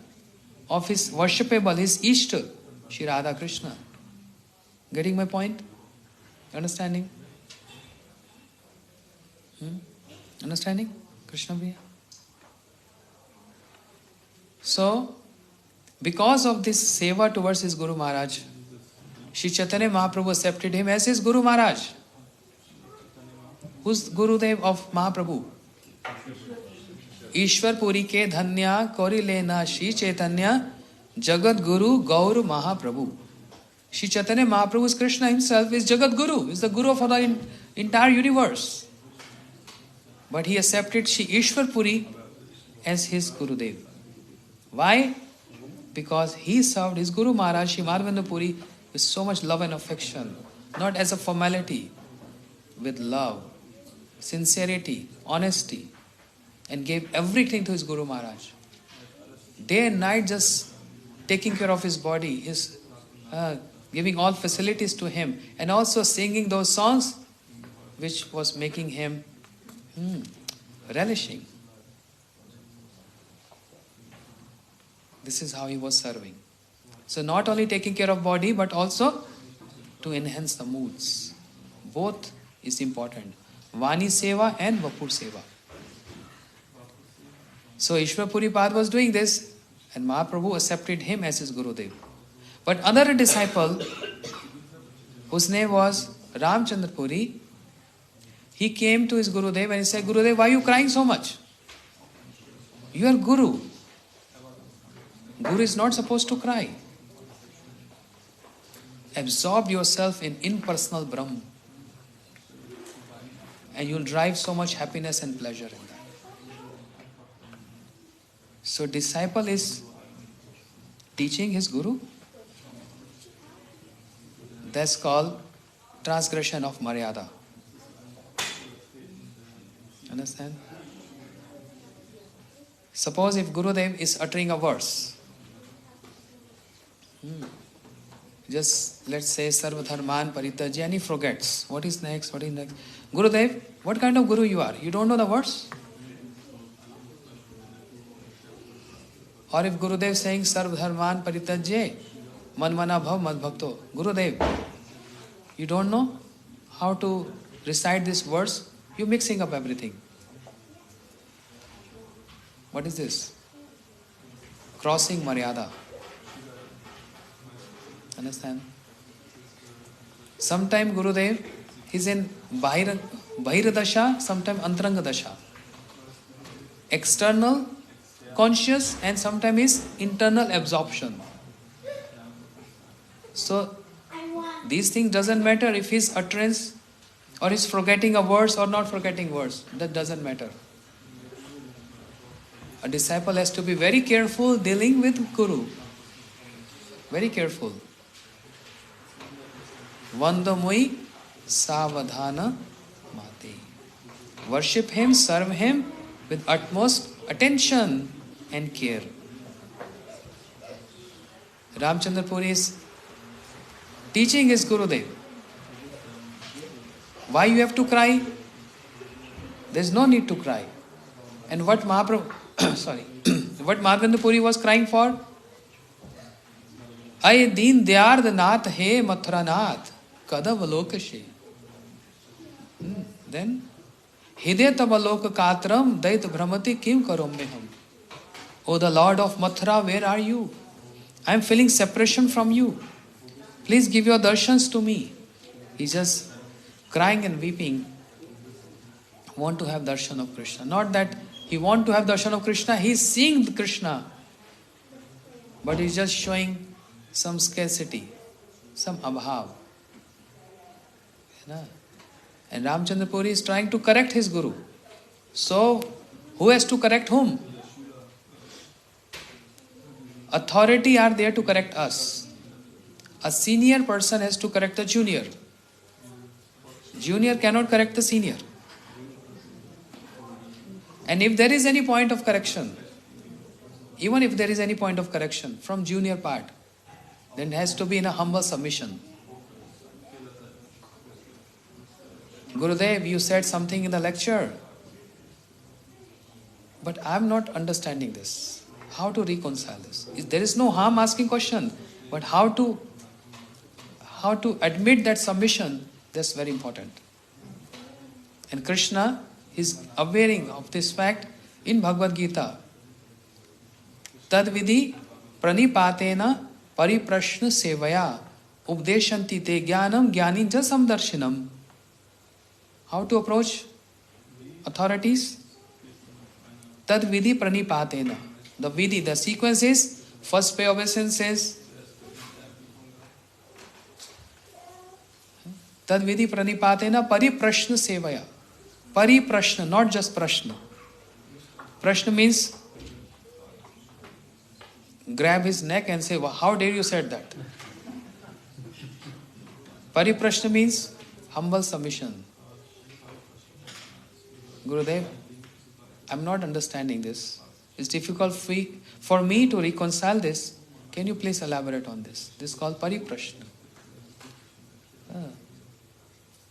of his worshipable, his Ishta, Shri Radha Krishna. Getting my point? Understanding? Understanding? Krishna Priya? So, because of this seva towards his Guru Maharaj, Shri Chaitanya Mahaprabhu accepted him as his Guru Maharaj. Who's Gurudev of Mahaprabhu? Ishwar Puri ke dhanya kori lena Shri Chaitanya Jagat Guru Gaur Mahaprabhu. Shri Chaitanya Mahaprabhu's Krishna himself is Jagat Guru, is the Guru of the entire universe. But he accepted Shri Ishwar Puri as his Gurudev. Why? Because he served his Guru Maharaj, Shri Madhavendra Puri, with so much love and affection, not as a formality, with love, sincerity, honesty, and gave everything to his Guru Maharaj. Day and night just taking care of his body, his giving all facilities to him, and also singing those songs which was making him relishing. This is how he was serving. So not only taking care of body, but also to enhance the moods. Both is important. Vani Seva and Vapur Seva. So Ishwar Puripad was doing this, and Mahaprabhu accepted him as his Gurudev. But another disciple, whose name was Ramchandar Puri, he came to his Gurudev and he said, Gurudev, why are you crying so much? You are Guru. Guru is not supposed to cry. Absorb yourself in impersonal Brahm, and you'll drive so much happiness and pleasure in that. So disciple is teaching his Guru. That's called transgression of Maryada. Understand? Suppose if Gurudev is uttering a verse, just let's say Sarva Dharman Parityajya, and he forgets. What is next? What is next? Gurudev, what kind of Guru you are? You don't know the verse? Or if Gurudev saying Sarva Dharman Parityajya, Manmana Bhav Mad Bhakto. Gurudev, you don't know how to recite this verse? You're mixing up everything. What is this? Crossing Maryada. Understand? Sometime Gurudev is in Bahira Dasha, sometime Antaranga Dasha. External, conscious, and sometimes is internal absorption. So, these things doesn't matter if his utterance or he's forgetting a verse or not forgetting verse. That doesn't matter. A disciple has to be very careful dealing with Guru. Very careful. Vandamui savadhana mati. Worship him, serve him with utmost attention and care. Ramchandra Puri is teaching his Gurudev. Why you have to cry? There is no need to cry. And what Mahaprabhu, sorry, what Madhavendra Puri was crying for? Ay deen dyard nath he mathura nath kadav lokashe. Then Hide tabalok katram dait bhramati kim karom meham. O the Lord of Mathura, where are you? I am feeling separation from you. Please give your darshans to me. He's just crying and weeping. Want to have darshan of Krishna. Not that he want to have darshan of Krishna. He is seeing Krishna. But he's just showing some scarcity, some abhav. And Ramchandra Puri is trying to correct his Guru. So, who has to correct whom? Authority are there to correct us. A senior person has to correct the junior. Junior cannot correct the senior. And if there is any point of correction, even if there is any point of correction from junior part, then it has to be in a humble submission. Gurudev, you said something in the lecture, but I am not understanding this. How to reconcile this? There is no harm asking question, but how to admit that submission, that's very important. And Krishna is aware of this fact in Bhagavad Gita. Tad vidhi pranipatena pariprashna sevaya updeshanti te jnanam jnaninja samdarshinam. How to approach authorities? Tad vidhi pranipatena. The vidhi, the sequence is, first pay obeisance is Tad vidhi pranipatena pariprashna sevaya. Pariprashna, not just prashna. Prashna means grab his neck and say, how dare you said that? Pariprashna means humble submission. Gurudev, I'm not understanding this. It's difficult for me to reconcile this. Can you please elaborate on this? This is called pariprashna.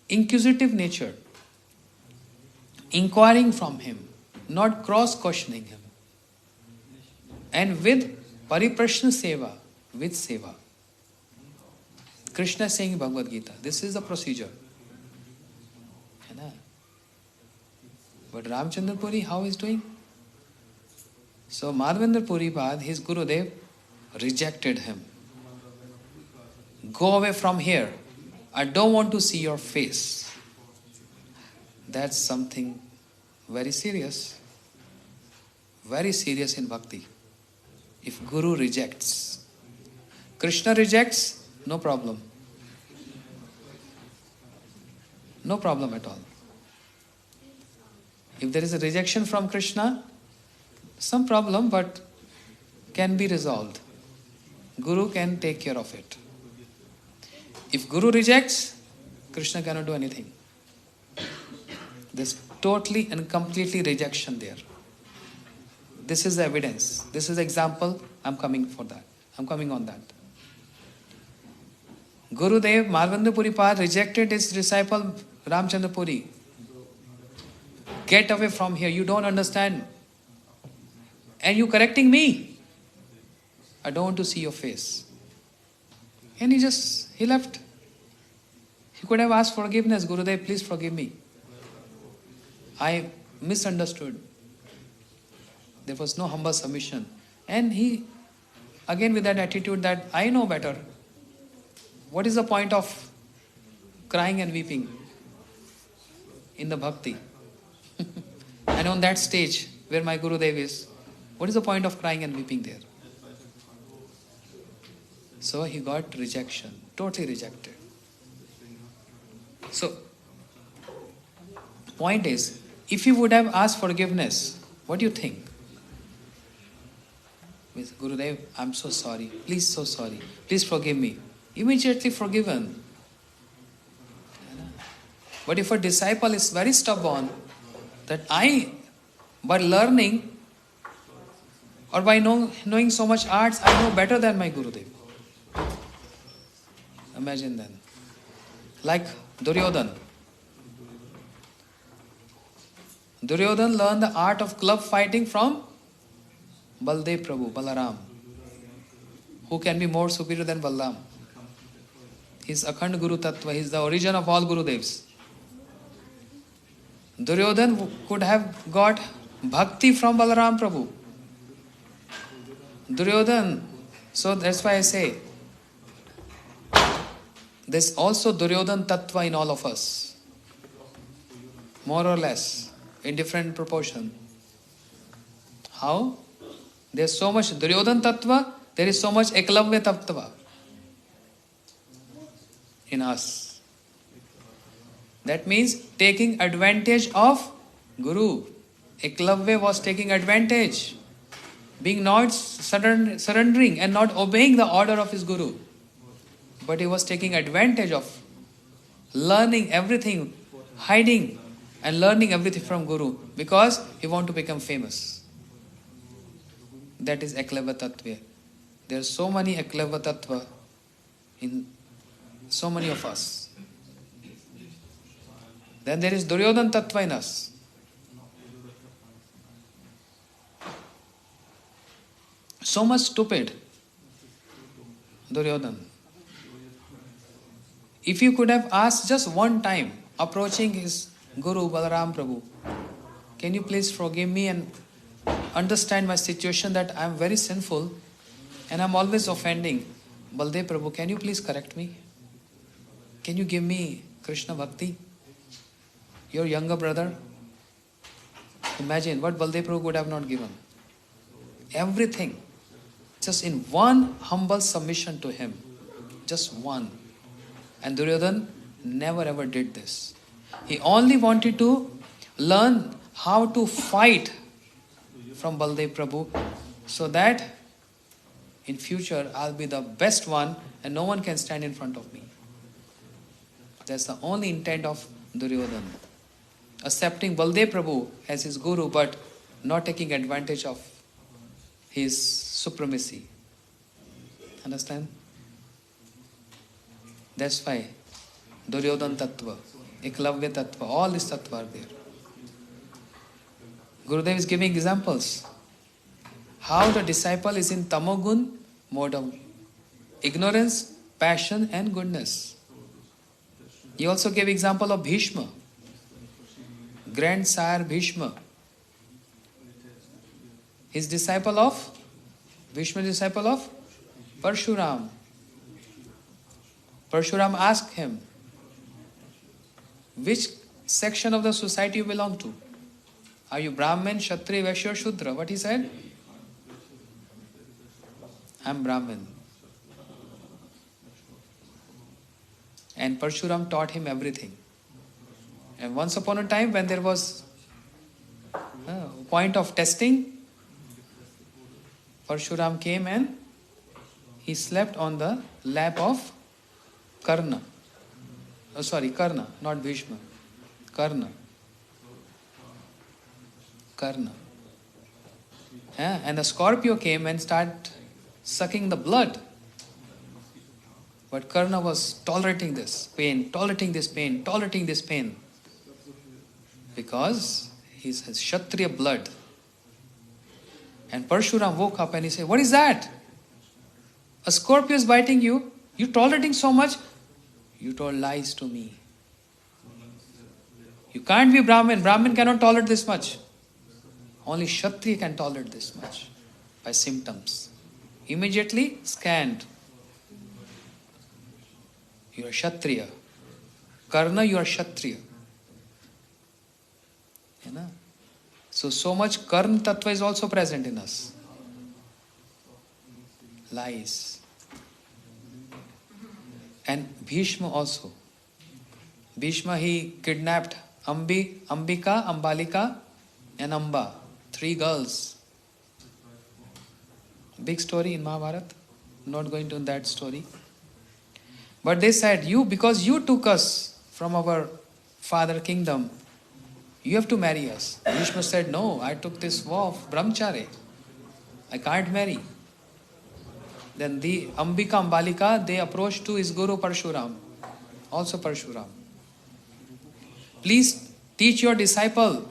Inquisitive nature. Inquiring from him, not cross-questioning him. And with pariprashna seva, with seva. Krishna is saying in Bhagavad Gita, this is the procedure. But Ramchandra Puri, how is doing? So Madhavendra Puri Pad, his Gurudev, rejected him. Go away from here. I don't want to see your face. That's something very serious. Very serious in bhakti. If Guru rejects. Krishna rejects, no problem. No problem at all. If there is a rejection from Krishna, some problem, but can be resolved. Guru can take care of it. If Guru rejects, Krishna cannot do anything. There's totally and completely rejection there. This is the evidence. This is the example. I'm coming for that. I'm coming on that. Gurudev, Madhavendra Puri Pad rejected his disciple Ramchandra Puri. Get away from here. You don't understand. And you correcting me. I don't want to see your face. And he left. He could have asked forgiveness. Gurudev, please forgive me. I misunderstood. There was no humble submission. And he, again with that attitude that I know better. What is the point of crying and weeping in the bhakti? And on that stage where my Gurudev is, what is the point of crying and weeping there? So he got rejection, totally rejected. So, point is, if he would have asked forgiveness, what do you think? With Gurudev, I'm so sorry, please so sorry, please forgive me. Immediately forgiven. But if a disciple is very stubborn, that by learning, Or by knowing so much arts, I know better than my Gurudev. Imagine then. Like Duryodhan. Duryodhan learned the art of club fighting from Baldev Prabhu, Balaram. Who can be more superior than Balaram? He is Akhand Guru Tattva. He is the origin of all Gurudevs. Duryodhan could have got bhakti from Balaram Prabhu. Duryodhan, so that's why I say, there's also Duryodhan Tattva in all of us. More or less, in different proportion. How? There's so much Duryodhan Tattva, there is so much Eklavya Tattva in us. That means taking advantage of Guru. Eklavya was taking advantage, being not surrendering and not obeying the order of his Guru. But he was taking advantage of learning everything, hiding and learning everything from Guru because he wanted to become famous. That is Eklavya Tattva. There are so many Eklavya Tattva in so many of us. Then there is Duryodhan Tattva in us. So much stupid. Duryodhan. If you could have asked just one time, approaching his Guru Balaram Prabhu, can you please forgive me and understand my situation that I am very sinful and I am always offending. Baldev Prabhu, can you please correct me? Can you give me Krishna Bhakti? Your younger brother? Imagine what Baldev Prabhu would have not given. Everything. Just in one humble submission to him. Just one. And Duryodhan never ever did this. He only wanted to learn how to fight from Baldev Prabhu so that in future I'll be the best one and no one can stand in front of me. That's the only intent of Duryodhan. Accepting Baldev Prabhu as his Guru but not taking advantage of his supremacy. Understand? That's why Duryodhan Tattva, Eklavya Tattva, all these Tattva are there. Gurudev is giving examples. How the disciple is in Tamogun mode of ignorance, passion and goodness. He also gave example of Bhishma, grandsire Bhishma. His disciple of, Bhishma disciple of Parshuram. Parshuram asked him, which section of the society you belong to? Are you Brahmin, Kshatriya, Vaishya or Shudra? What he said? I am Brahmin. And Parshuram taught him everything. And once upon a time when there was a point of testing, Parshuram came and he slept on the lap of Karna. Karna, not Bhishma. Karna. And the scorpio came and started sucking the blood. But Karna was tolerating this pain. Because he has Kshatriya blood. And Parshuram woke up and he said, what is that? A scorpio is biting you. You tolerating so much? You told lies to me. You can't be Brahmin. Brahmin cannot tolerate this much. Only Kshatriya can tolerate this much by symptoms. Immediately scanned. You are Kshatriya. Karna, you are Kshatriya. So much Karna Tattva is also present in us. Lies. And Bhishma also. Bhishma, he kidnapped Ambika, Ambalika and Amba. 3 girls. Big story in Mahabharata. Not going to that story. But they said, because you took us from our father kingdom, you have to marry us. Bhishma said, no, I took this vow of brahmacharya. I can't marry. Then the Ambika Ambalika, they approached to his Guru Parshuram, also Parshuram. Please teach your disciple.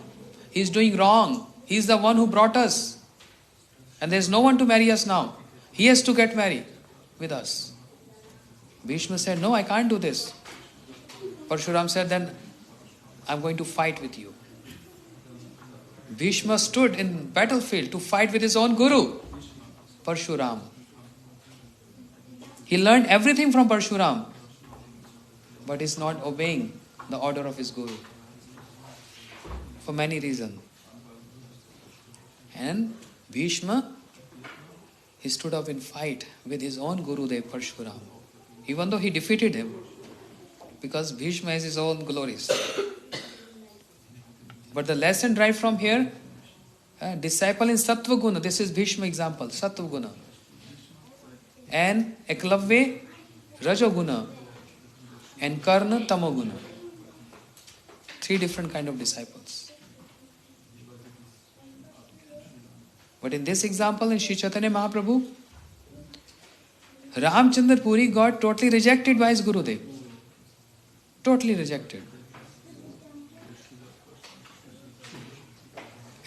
He is doing wrong. He is the one who brought us. And there is no one to marry us now. He has to get married with us. Bhishma said, no, I can't do this. Parshuram said, then I'm going to fight with you. Bhishma stood in battlefield to fight with his own guru, Parshuram. He learned everything from Parshuram, but is not obeying the order of his guru for many reasons. And Bhishma, he stood up in fight with his own Gurudev Parshuram, even though he defeated him, because Bhishma has his own glories. But the lesson derived from here, disciple in Sattva Guna, this is Bhishma example, Sattva Guna. And Eklavya, Rajoguna. And Karna, Tamoguna. 3 different kind of disciples. But in this example, in Sri Chaitanya Mahaprabhu, Ramchandra Puri got totally rejected by his Gurudev. Totally rejected.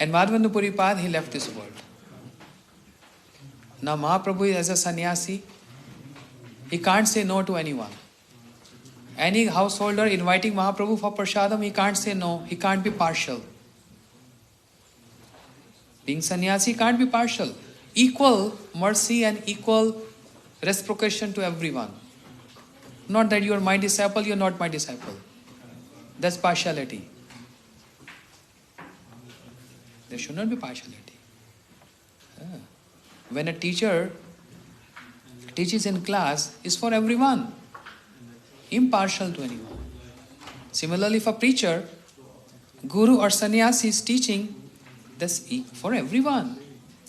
And Madhavendra Puri Pad, he left this world. Now Mahaprabhu as a sannyasi, he can't say no to anyone. Any householder inviting Mahaprabhu for prasadam, he can't say no, he can't be partial. Being sannyasi can't be partial. Equal mercy and equal reciprocation to everyone. Not that you are my disciple, you are not my disciple. That's partiality. There should not be partiality. When a teacher teaches in class, it's for everyone, impartial to anyone. Similarly, for preacher, guru or sannyasi is teaching, that's for everyone.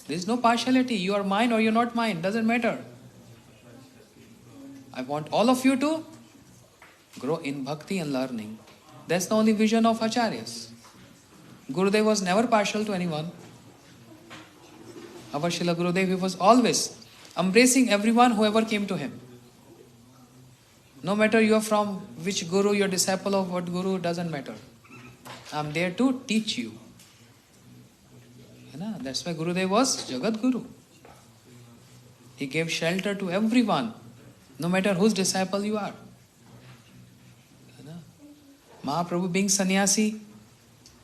There is no partiality. You are mine or you are not mine, doesn't matter. I want all of you to grow in bhakti and learning. That's the only vision of acharyas. Gurudev was never partial to anyone. Our Srila Gurudev, he was always embracing everyone, whoever came to him. No matter you are from which guru, your disciple of what guru, doesn't matter. I am there to teach you. That's why Gurudev was Jagat Guru. He gave shelter to everyone, no matter whose disciple you are. Mahaprabhu being sannyasi,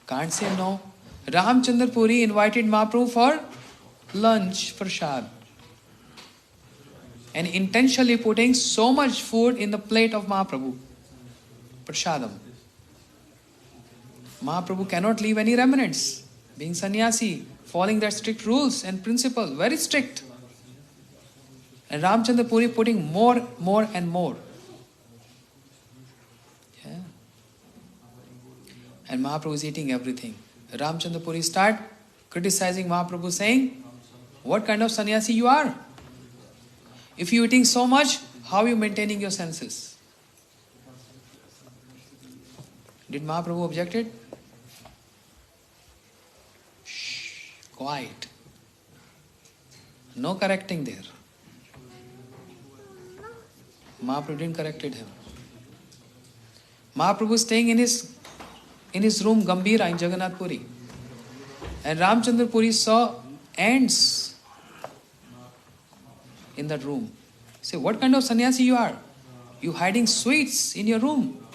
can't say no. Ramchandra Puri invited Mahaprabhu for lunch, prasad. And intentionally putting so much food in the plate of Mahaprabhu, prasadam. Mahaprabhu cannot leave any remnants. Being sannyasi, following their strict rules and principles, very strict. And Ramchandra Puri putting more and more. Yeah. And Mahaprabhu is eating everything. Ramchandra Puri start criticizing Mahaprabhu, saying, what kind of sannyasi you are? If you are eating so much, how are you maintaining your senses? Did Mahaprabhu objected? Shh, quiet. No correcting there. Mahaprabhu didn't corrected him. Mahaprabhu staying in his room, Gambhira, in Jagannath Puri. And Ramchandra Puri saw ants in that room. Say, what kind of sannyasi you are? You hiding sweets in your room.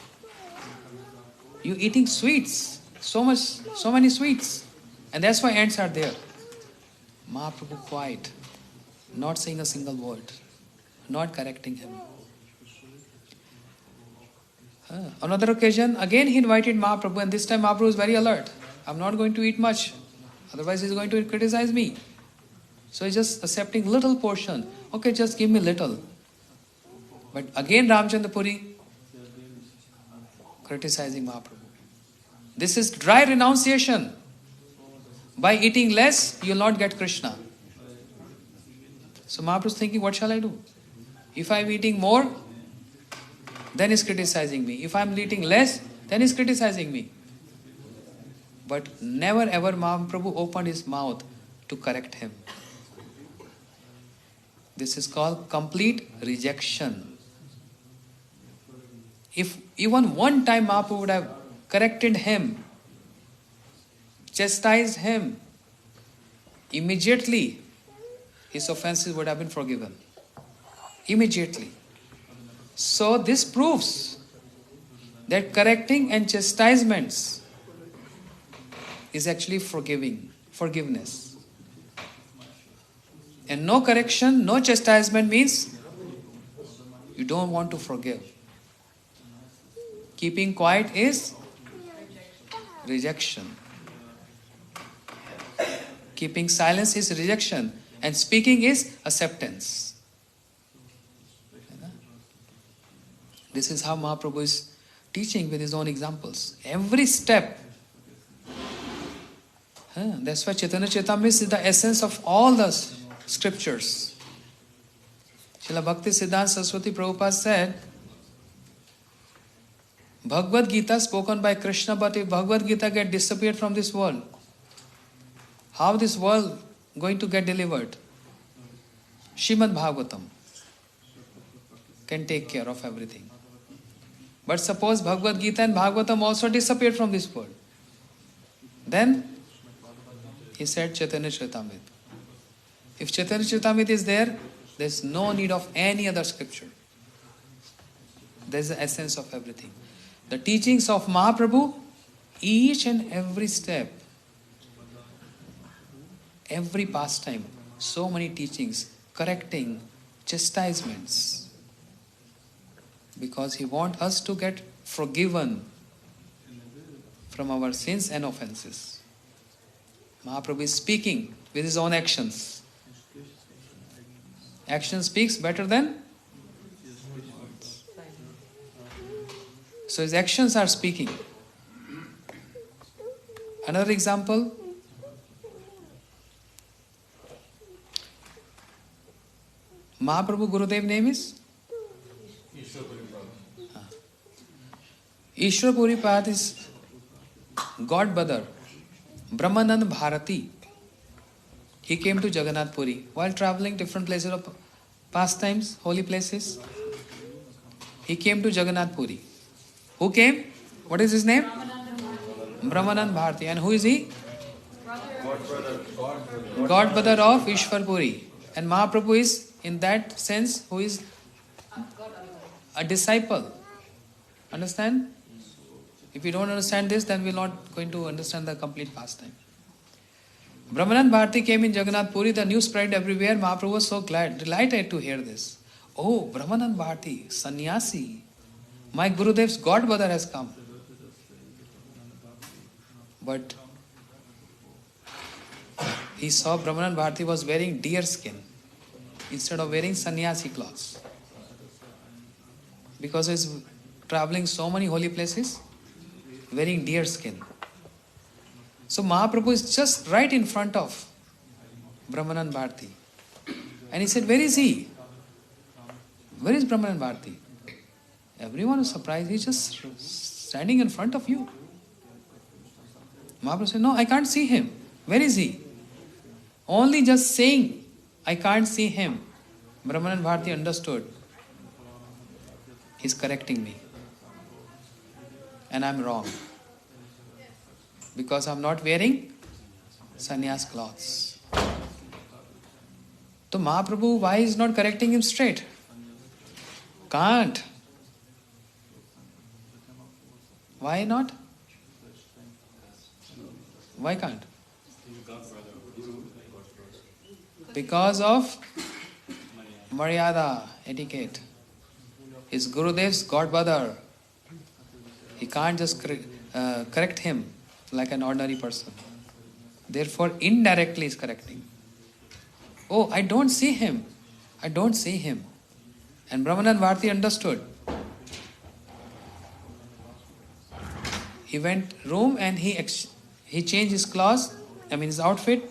You eating sweets. So many sweets. And that's why ants are there. Mahaprabhu quiet. Not saying a single word. Not correcting him. Another occasion, again he invited Mahaprabhu, and this time Mahaprabhu is very alert. I'm not going to eat much. Otherwise he's going to criticize me. So he's just accepting little portion. Okay, just give me little. But again Ramchandra Puri criticizing Mahaprabhu. This is dry renunciation. By eating less, you will not get Krishna. So Mahaprabhu is thinking, what shall I do? If I'm eating more, then he's criticizing me. If I'm eating less, then he's criticizing me. But never ever Mahaprabhu opened his mouth to correct him. This is called complete rejection. If even one time Mahaprabhu would have corrected him, chastised him, immediately his offenses would have been forgiven. Immediately. So this proves that correcting and chastisements is actually forgiveness. And no correction, no chastisement means you don't want to forgive. Keeping quiet is rejection. Keeping silence is rejection. And speaking is acceptance. This is how Mahaprabhu is teaching with his own examples. Every step. That's why Chaitanya Charitamrita is the essence of all the scriptures. Srila Bhakti Siddhanta Saraswati Prabhupada said, Bhagavad Gita spoken by Krishna, but if Bhagavad Gita get disappeared from this world, how this world going to get delivered? Srimad Bhagavatam can take care of everything. But suppose Bhagavad Gita and Bhagavatam also disappeared from this world. Then, he said Chaitanya Charitamrita. If Chaitanya Charitamrita is there is no need of any other scripture. There is the essence of everything. The teachings of Mahaprabhu, each and every step, every pastime, so many teachings, correcting, chastisements. Because he wants us to get forgiven from our sins and offenses. Mahaprabhu is speaking with his own actions. Action speaks better than? So his actions are speaking. Another example. Mahaprabhu Gurudev name is? Ishwar Puri Path is God Brother, Brahmanand Bharati. He came to Jagannath Puri while traveling different places of pastimes, holy places. He came to Jagannath Puri. Who came? What is his name? Brahmanand Bharati. And who is he? God Brother of Ishwar Puri. And Mahaprabhu is, in that sense, who is a disciple. Understand? If you don't understand this, then we're not going to understand the complete pastime. Brahmanand Bharati came in Jagannath Puri, the news spread everywhere. Mahaprabhu was so glad, delighted to hear this. Oh, Brahmanand Bharati, sannyasi. My Gurudev's God Brother has come. But he saw Brahmanand Bharati was wearing deer skin instead of wearing sannyasi clothes. Because he's traveling so many holy places, wearing deer skin. So Mahaprabhu is just right in front of Brahmanand Bharati. And he said, where is he? Where is Brahmanand Bharati? Everyone was surprised. He's just standing in front of you. Mahaprabhu said, no, I can't see him. Where is he? Only just saying, I can't see him. Brahmanand Bharati understood. He's correcting me. And I'm wrong. Because I'm not wearing sannyas clothes. So Mahaprabhu, why is not correcting him straight? Can't. Why not? Why can't? Because of Maryada, etiquette. His Gurudev's God Brother. He can't just correct him like an ordinary person. Therefore, indirectly is correcting. Oh, I don't see him. I don't see him. And Brahmanand Bharati understood. He went room and he changed his clothes, his outfit.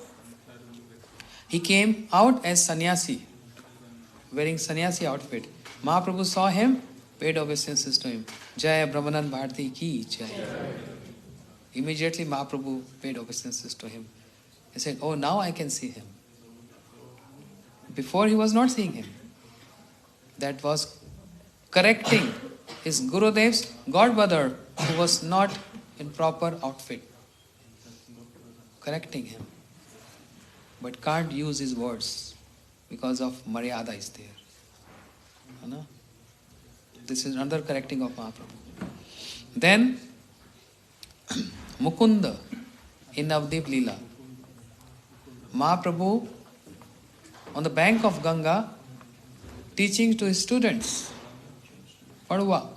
He came out as sannyasi, wearing sannyasi outfit. Mahaprabhu saw him, paid obeisances to him. Jaya Brahmanand Bharati ki jaya. Immediately Mahaprabhu paid obeisances to him. He said, oh, now I can see him. Before he was not seeing him. That was correcting his Gurudev's godbrother who was not in proper outfit. Correcting him. But can't use his words because of Maryada is there. You know? This is another correcting of Mahaprabhu. Then Mukunda in Navdeep Leela. Mahaprabhu on the bank of Ganga teaching to his students. Padwa.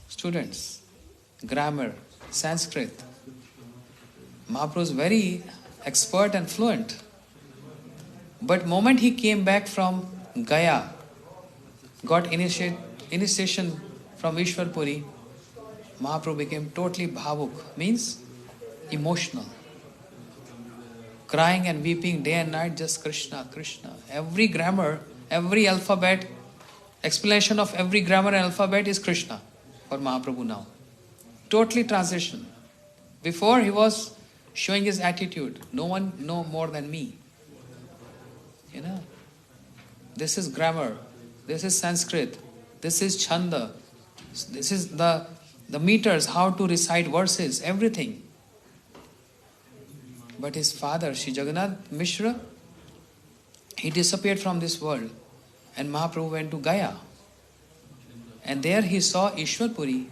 Students. Grammar. Sanskrit. Mahaprabhu is very expert and fluent. But moment he came back from Gaya, got initiation from Ishwar Puri, Mahaprabhu became totally bhavuk, means emotional. Crying and weeping day and night, just Krishna, Krishna. Every grammar, every alphabet, explanation of every grammar and alphabet is Krishna for Mahaprabhu now. Totally transition. Before he was showing his attitude, no one know more than me. You know, this is grammar, this is Sanskrit, this is Chanda, this is the meters, how to recite verses, everything. But his father, Shri Jagannath Mishra, he disappeared from this world and Mahaprabhu went to Gaya. And there he saw Ishwar Puri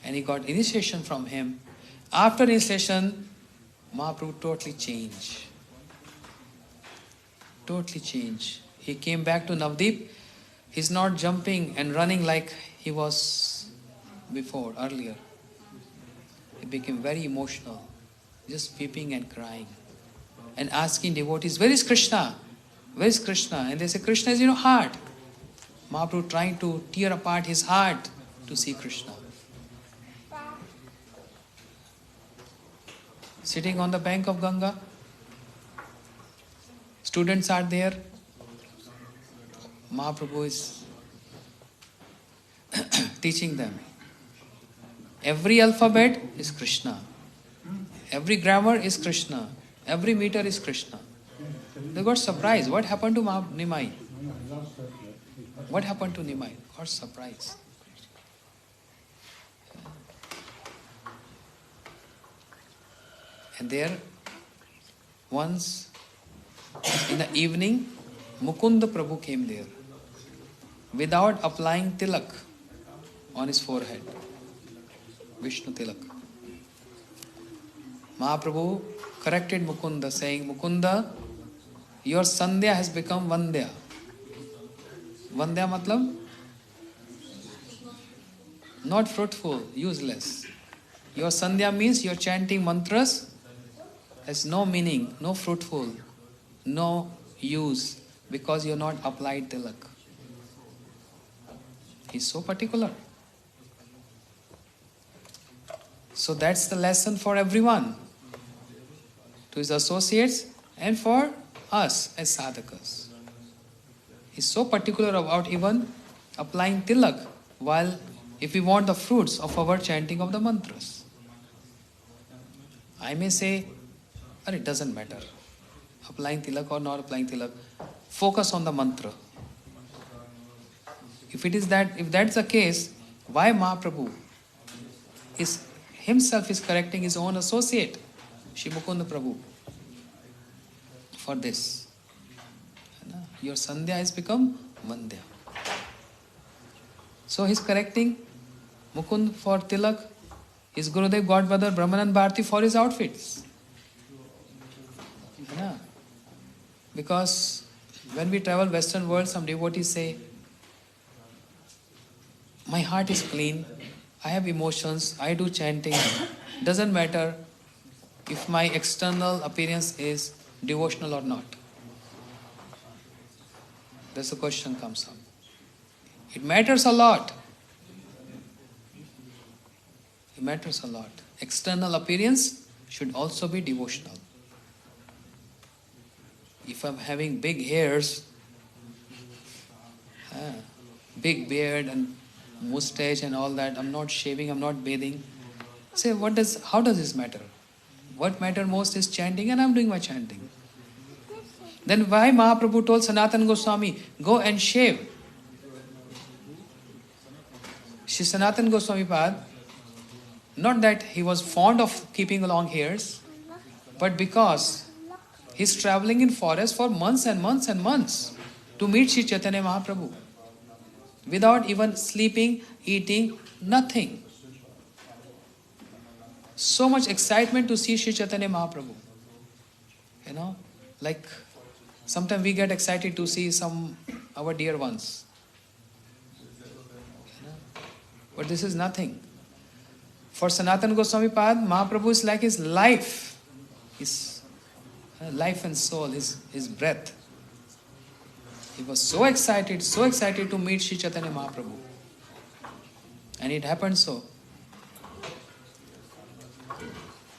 and he got initiation from him. After initiation, Mahaprabhu totally changed. Totally changed. He came back to Navdeep. He's not jumping and running like he was before, earlier. He became very emotional, just weeping and crying and asking devotees, where is Krishna? Where is Krishna? And they say, Krishna is in your heart. Mahaprabhu trying to tear apart his heart to see Krishna. Sitting on the bank of Ganga, students are there. Mahaprabhu is teaching them. Every alphabet is Krishna. Every grammar is Krishna. Every meter is Krishna. They got surprised. What happened to Nimai? What happened to Nimai? Got surprised. And there, once in the evening, Mukunda Prabhu came there without applying tilak on his forehead. Vishnu tilak. Mahaprabhu corrected Mukunda, saying, Mukunda, your sandhya has become vandya. Vandya matlab? Not fruitful, useless. Your sandhya means you're chanting mantras has no meaning, no fruitful, no use, because you're not applied tilak. He's so particular. So that's the lesson for everyone, to his associates and for us as sadhakas. He's so particular about even applying tilak, while if we want the fruits of our chanting of the mantras. I may say, but it doesn't matter. Applying tilak or not applying tilak. Focus on the mantra. If that's the case, why Mahaprabhu himself is correcting his own associate, Shri Mukunda Prabhu, for this? Your sandhya has become vandya. So he's correcting Mukund for tilak, his Gurudev godbrother Brahmanand Bharati for his outfits. Yeah. Because when we travel Western world, some devotees say, my heart is clean, I have emotions, I do chanting. Doesn't matter if my external appearance is devotional or not. That's the question comes up. It matters a lot. It matters a lot. External appearance should also be devotional. If I'm having big hairs, big beard and mustache and all that, I'm not shaving, I'm not bathing. Say, how does this matter? What matters most is chanting, and I'm doing my chanting. Then why Mahaprabhu told Sanatana Goswami, go and shave? Shri Sanatana Goswami Pad, not that he was fond of keeping long hairs, but because he's traveling in forest for months and months and months to meet Shri Chaitanya Mahaprabhu without even sleeping, eating, nothing. So much excitement to see Shri Chaitanya Mahaprabhu. You know, like sometimes we get excited to see our dear ones. You know? But this is nothing. For Sanatana Goswami Pad, Mahaprabhu is like his life. His life and soul, his breath. He was so excited to meet Shri Chaitanya Mahaprabhu. And it happened so.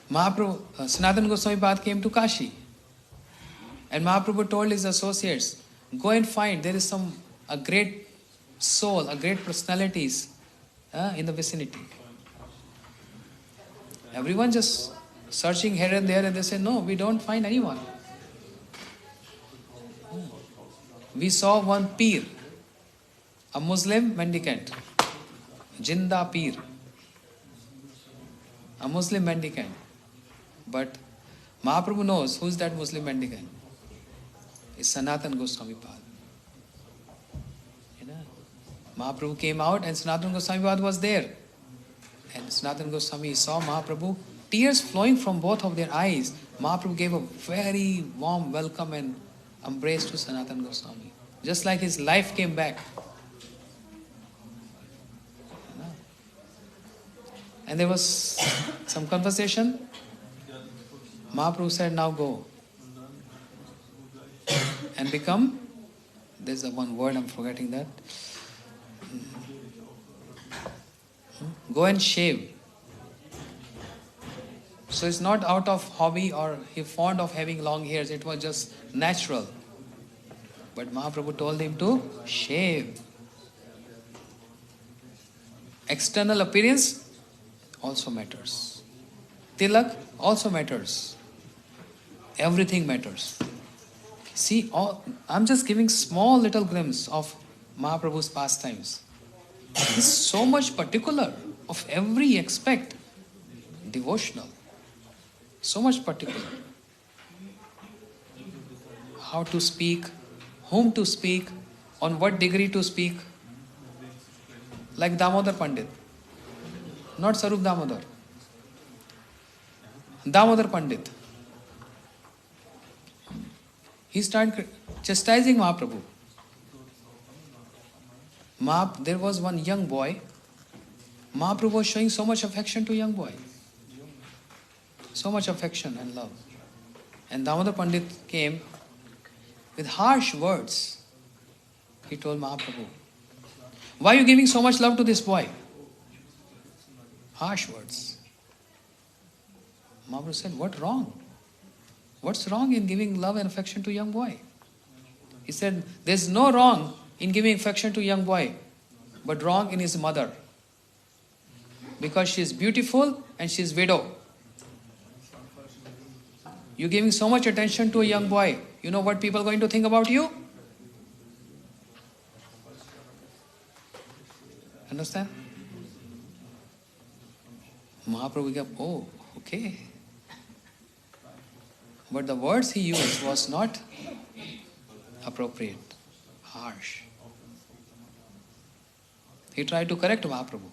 Mahaprabhu, Sanatana Goswami Pad came to Kashi. And Mahaprabhu told his associates, go and find, there is a great soul, a great personalities in the vicinity. Everyone just searching here and there, and they say, no, we don't find anyone. We saw one Peer, a Muslim mendicant, Jinda Peer, a Muslim mendicant. But Mahaprabhu knows who is that Muslim mendicant. It's Sanatana Goswami Pad. You know, Mahaprabhu came out and Sanatana Goswami Pad was there. And Sanatana Goswami saw Mahaprabhu, tears flowing from both of their eyes. Mahaprabhu gave a very warm welcome and embrace to Sanatana Goswami. Just like his life came back. You know? And there was some conversation. Mahaprabhu said, now go. And become, there's a one word, I'm forgetting that. Go and shave. So it's not out of hobby or he fond of having long hairs, it was just natural. But Mahaprabhu told him to shave. External appearance also matters. Tilak also matters. Everything matters. See, I'm just giving small little glimpse of Mahaprabhu's pastimes. He's so much particular of every aspect. Devotional. So much particular. How to speak, whom to speak, on what degree to speak. Like Damodar Pandit. Not Sarup Damodar. Damodar Pandit. He started chastising Mahaprabhu. There was one young boy. Mahaprabhu was showing so much affection to young boy. So much affection and love. And Damodar Pandit came with harsh words. He told Mahaprabhu, why are you giving so much love to this boy? Harsh words. Mahaprabhu said, what wrong? What's wrong in giving love and affection to a young boy? He said, there's no wrong in giving affection to a young boy, but wrong in his mother. Because she is beautiful and she is widow. You're giving so much attention to a young boy. You know what people are going to think about you? Understand? Mahaprabhu gave, oh, okay. But the words he used was not appropriate, harsh. He tried to correct Mahaprabhu.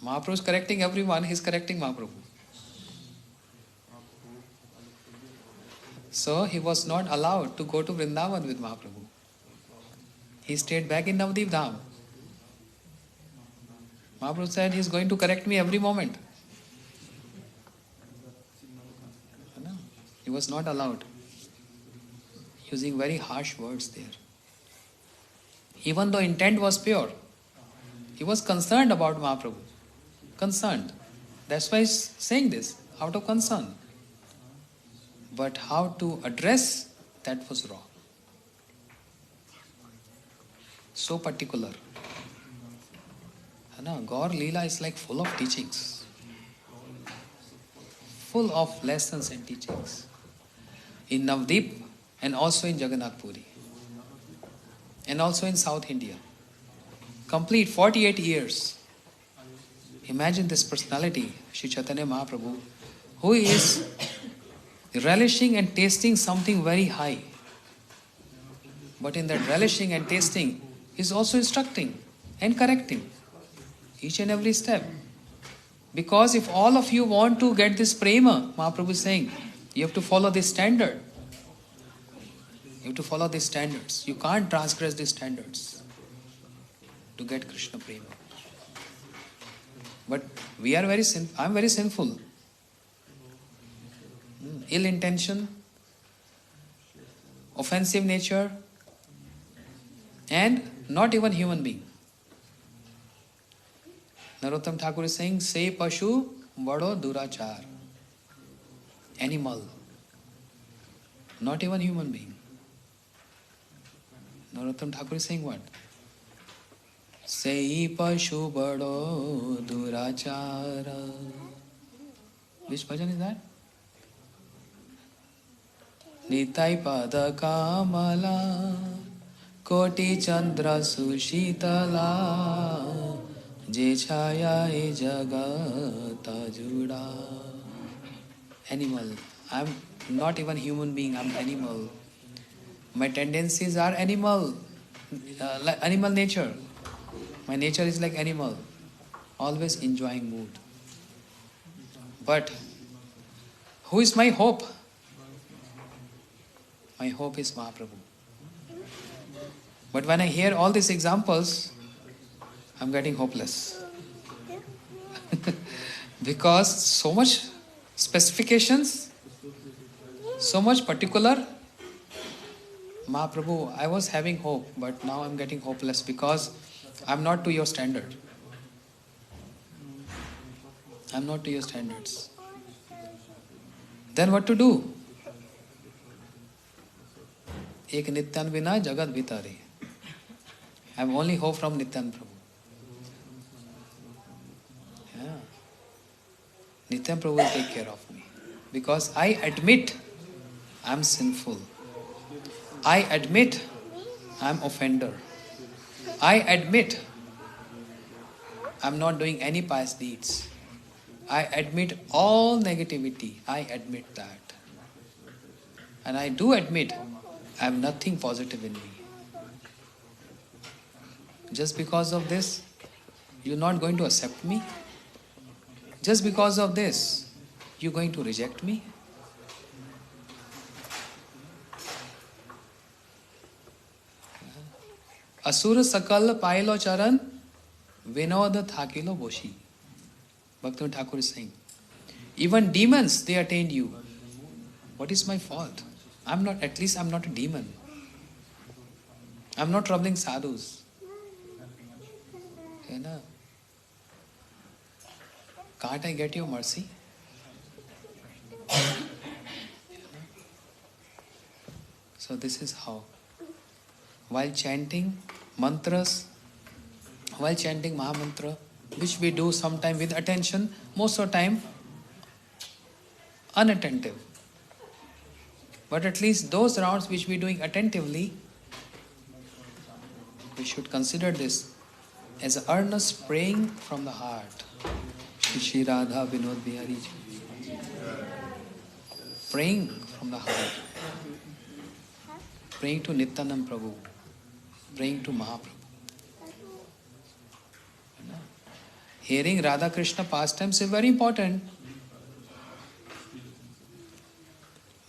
Mahaprabhu is correcting everyone, he is correcting Mahaprabhu. So he was not allowed to go to Vrindavan with Mahaprabhu. He stayed back in Navadvip Dham. Mahaprabhu said he is going to correct me every moment. He was not allowed. Using very harsh words there. Even though intent was pure, he was concerned about Mahaprabhu. Concerned. That's why he's saying this, out of concern. But how to address, that was wrong. So particular. Gaur Leela is like full of teachings. Full of lessons and teachings. in Navdeep and also in Jagannath Puri and also in South India. Complete 48 years. Imagine this personality, Sri Chaitanya Mahaprabhu, who is relishing and tasting something very high. But in that relishing and tasting, he is also instructing and correcting each and every step. Because if all of you want to get this prema, Mahaprabhu is saying, you have to follow this standard. You have to follow these standards. You can't transgress these standards to get Krishna prema. But we are I am very sinful. Ill intention, offensive nature, and not even human being. Narottam Thakur is saying, "Se pashu bado durachar." Animal, not even human being. Narottam Thakur is saying what? Se pashu bado durachara. Which bhajan is that? Nitai pada kamala koti chandra sushitala je chaya e jagata juda. Animal. I am not even human being, I am animal. My tendencies are animal, animal nature. My nature is like animal, always enjoying mood. But who is my hope? My hope is Mahaprabhu. But when I hear all these examples, I'm getting hopeless. Because so much specifications, so much particular. Mahaprabhu, I was having hope, but now I'm getting hopeless because I'm not to your standard. I'm not to your standards. Then what to do? Ek Nityan Vina Jagat Vitari. I have only hope from Nityan Prabhu. Yeah. Nityan Prabhu will take care of me. Because I admit I'm sinful. I admit I'm offender. I admit I'm not doing any pious deeds. I admit all negativity. I admit that. And I do admit I have nothing positive in me. Just because of this, you're not going to accept me? Just because of this, you're going to reject me? Asura sakal pailo charan vinoda thakilo boshi. Bhaktivinoda Thakur is saying, even demons, they attained you. What is my fault? I'm not a demon. I'm not troubling sadhus. Can't I get your mercy? So this is how. While chanting mantras, while chanting Mahamantra, which we do sometime with attention, most of the time unattentive. But at least those rounds which we are doing attentively, we should consider this as an earnest praying from the heart. Shri Radha Vinod Bihari Ji. Praying from the heart. Praying to Nityanand Prabhu. Praying to Mahaprabhu. Hearing Radha Krishna pastimes is very important.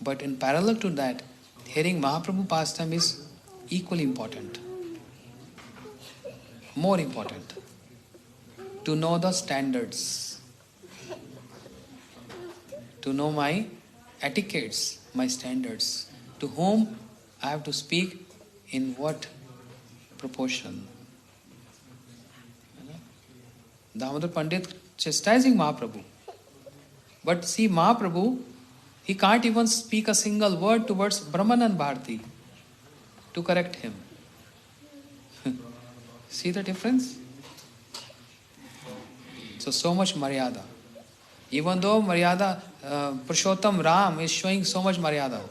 But in parallel to that, hearing Mahaprabhu pastime is equally important. More important. To know the standards. To know my etiquettes, my standards. To whom I have to speak in what proportion. Damodar Pandit chastising Mahaprabhu. But see, Mahaprabhu, he can't even speak a single word towards Brahmanand Bharati to correct him. See the difference? So much Maryada. Even though Maryada, Purushottam Ram is showing so much Maryada.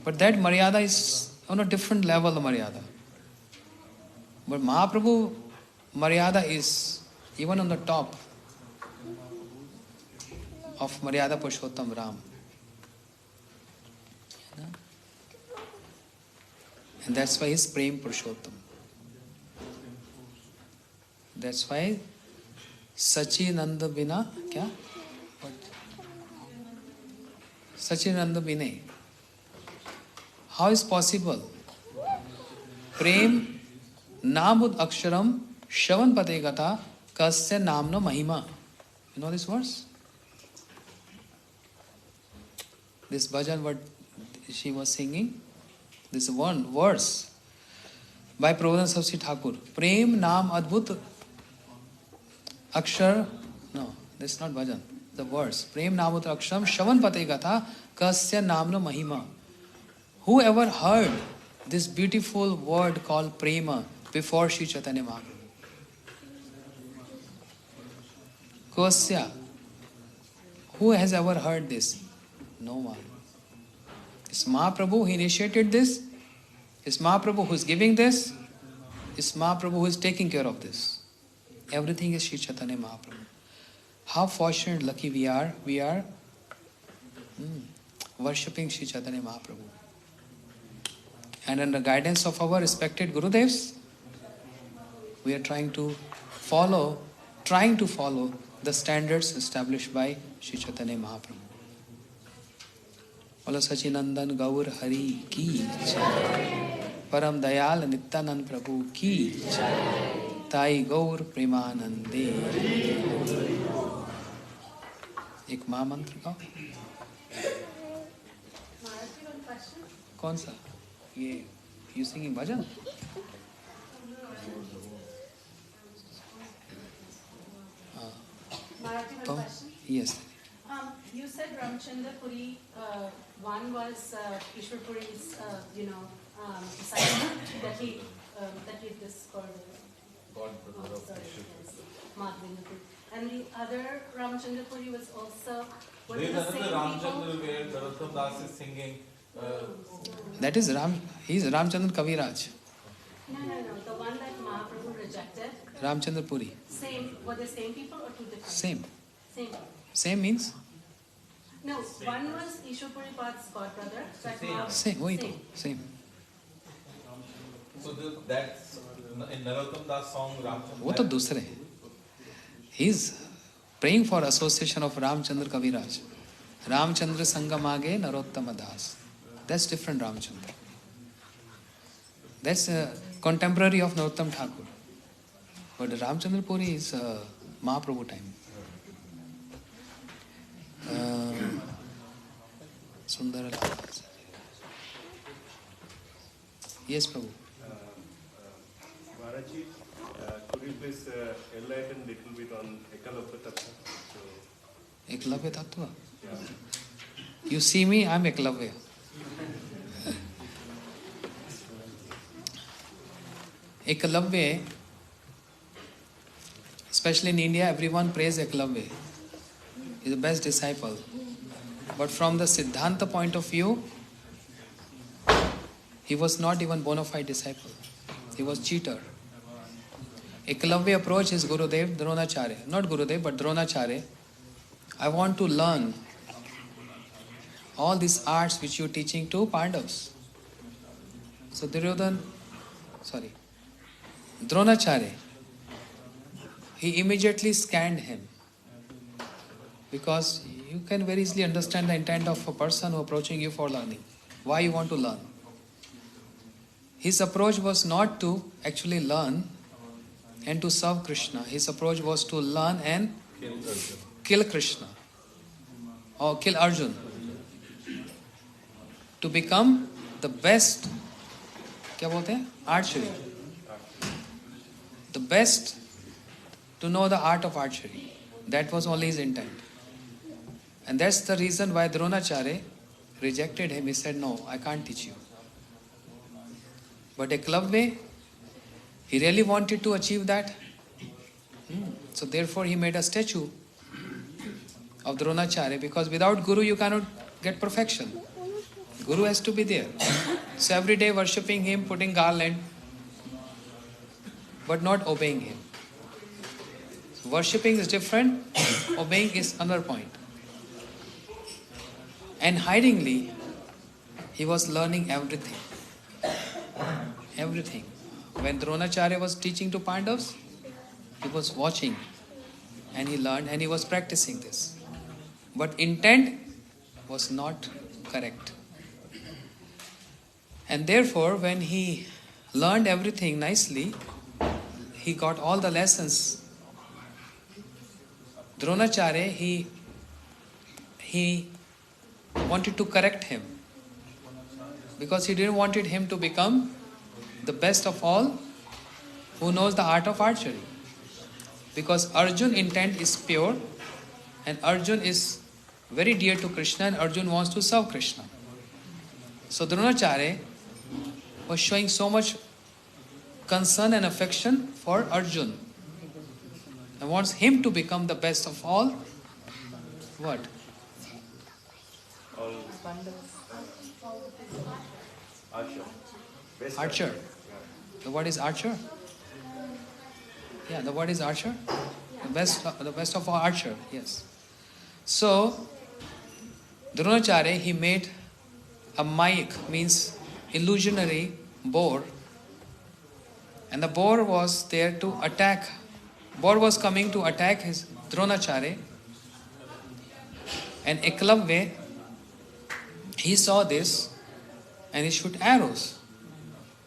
But that Maryada is on a different level of Maryada. But Mahaprabhu Maryada is even on the top of Maryada Purushottam Ram. And that's why he's Prem Purushottam. That's why Sachinanda Bina, kya? What? Sachinanda Vinay. How is possible? Prem Namud Aksharam Shavan Pate Gata Kasya Namno Mahima. You know this verse? This bhajan what she was singing, this one verse by Prabodhan Sri Thakur. Prem Nam Adbhut Akshar. No, this is not bhajan. The verse. Prem Namut Aksharam Shavan Pate Gatha Kasya Namno Mahima. Whoever heard this beautiful word called Prema before Sri Chaitanya Mahaprabhu? Kasya. Who has ever heard this? No one. It's Mahaprabhu, he initiated this. It's Mahaprabhu who is giving this. It's Mahaprabhu who is taking care of this. Everything is Sri Chaitanya Mahaprabhu. How fortunate, lucky we are. We are worshipping Sri Chaitanya Mahaprabhu. And under the guidance of our respected Gurudevs, we are trying to follow the standards established by Sri Chaitanya Mahaprabhu. Bola Sachinandan Gaur Hari ki jai. Param Dayal Nityanand Prabhu ki jai. Tai Gaur Premanande. एक महामंत्र का कौन सा ये you singing भजन तो yes You said Ramchandra Puri, one was Ishwar Puri's, disciple that he discovered. Madhvendra Puri. And the other Ramchandra Puri was also. There is another Ramchandra where Narottam Das is singing. That is Ram. He is Ramchandra Kaviraj. No. The one that Mahaprabhu rejected. Ramchandra Puri. Same. Were the same people or two different? Same. Same. Same means? No, one was Ishwar Puri Pad's godbrother. Same. वही तो. Same. So that's in Narottam Das song Ramchandra. वो तो दूसरे. He is praying for association of Ramchandra Kaviraj. Ramchandra Sangamage Narottama Das. That's different Ramchandra. That's a contemporary of Narottam Thakur. But Ramchandra Puri is Mahaprabhu time. Sundara. Yes, Prabhu. Maharaji, could you please enlighten a little bit on Ekalavya Tattva? Eklavya Tattva? You see me, I'm Eklavya. Ekalavya, especially in India, everyone prays Ekalavya. He's the best disciple. But from the Siddhanta point of view, he was not even bona fide disciple. He was cheater. Ekalavya approached his Gurudev, Dronacharya. Not Gurudev, but Dronacharya. I want to learn all these arts which you're teaching to Pandavas. So Dronacharya, he immediately scanned him. Because you can very easily understand the intent of a person who is approaching you for learning. Why you want to learn? His approach was not to actually learn and to serve Krishna. His approach was to learn and kill Krishna or kill Arjun. To become the best, क्या बोलते हैं? Archery. The best to know the art of archery. That was only his intent. And that's the reason why Dronacharya rejected him. He said, no, I can't teach you. But Eklavya, he really wanted to achieve that. So therefore he made a statue of Dronacharya, because without Guru you cannot get perfection. Guru has to be there. So every day worshipping him, putting garland, but not obeying him. So worshipping is different, obeying is another point. And hidingly, he was learning everything. Everything. When Dronacharya was teaching to Pandavas, he was watching and he learned and he was practicing this. But intent was not correct. And therefore, when he learned everything nicely, he got all the lessons. Dronacharya, he wanted to correct him because he didn't want him to become the best of all who knows the art of archery. Because Arjun's intent is pure and Arjun is very dear to Krishna and Arjun wants to serve Krishna. So Dronacharya was showing so much concern and affection for Arjun and wants him to become the best of all. What? All Archer. Best Archer. The word is archer? Yeah, the word is archer. The best of all archer, yes. So, Dronacharya, he made a mic, means illusionary boar. And the boar was there to attack. Boar was coming to attack his Dronacharya. And Eklavya, he saw this and he shot arrows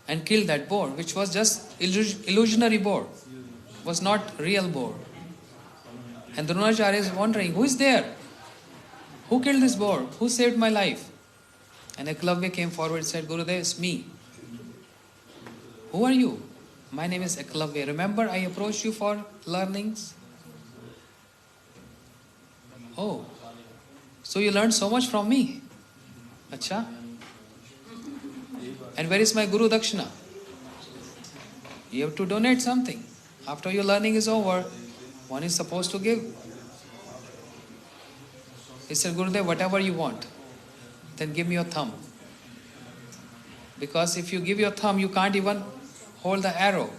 and killed that boar, which was just illusionary boar, was not real boar. And Dronacharya is wondering, who is there? Who killed this boar? Who saved my life? And Eklavya came forward and said, Gurudev, it's me. Who are you? My name is Eklavya. Remember, I approached you for learnings? Oh, so you learned so much from me. Acha. And where is my Guru Dakshina? You have to donate something. After your learning is over, one is supposed to give. He said, Gurudev, whatever you want, then give me your thumb. Because if you give your thumb, you can't even hold the arrow.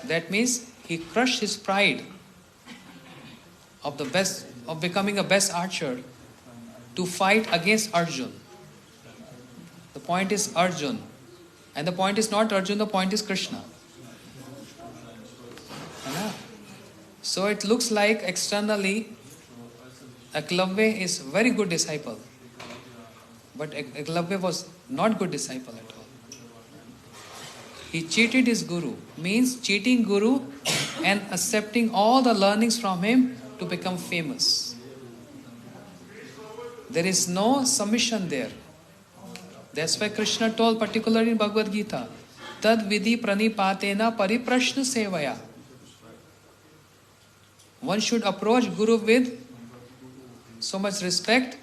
That means he crushed his pride of becoming a best archer to fight against Arjun. The point is Arjun. And the point is not Arjun, the point is Krishna. So it looks like externally Eklavya is very good disciple. But Eklavya was not good disciple at all. He cheated his guru. Means cheating guru and accepting all the learnings from him to become famous. There is no submission there. That's why Krishna told particularly in Bhagavad Gita, Tad vidhi pranipatena pariprashna sevaya. One should approach Guru with so much respect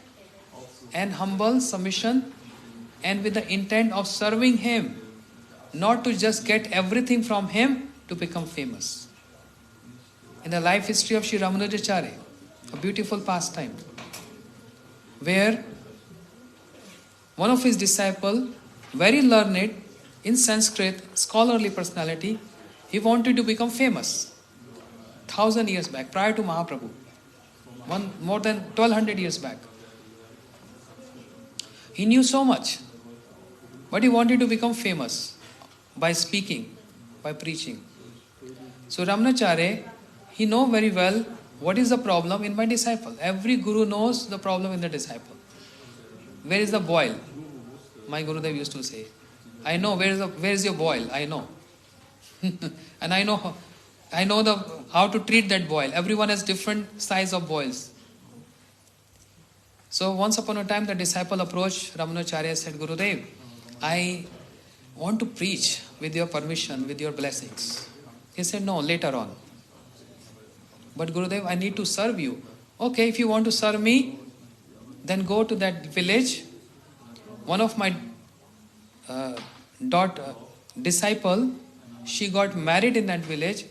and humble submission and with the intent of serving him, not to just get everything from him to become famous. In the life history of Sri Ramanujacharya, a beautiful pastime, where one of his disciples, very learned in Sanskrit, scholarly personality, he wanted to become famous. 1,000 years back, prior to Mahaprabhu. More than 1,200 years back. He knew so much, but he wanted to become famous by speaking, by preaching. So Ramanujacharya, he knows very well what is the problem in my disciple. Every guru knows the problem in the disciple. Where is the boil? My Gurudev used to say, I know where is your boil, I know. And I know how to treat that boil. Everyone has different size of boils. So once upon a time the disciple approached Ramanujacharya and said, Gurudev, I want to preach with your permission, with your blessings. He said, no, later on. But Gurudev, I need to serve you. Okay, if you want to serve me, then go to that village. One of my disciple, she got married in that village.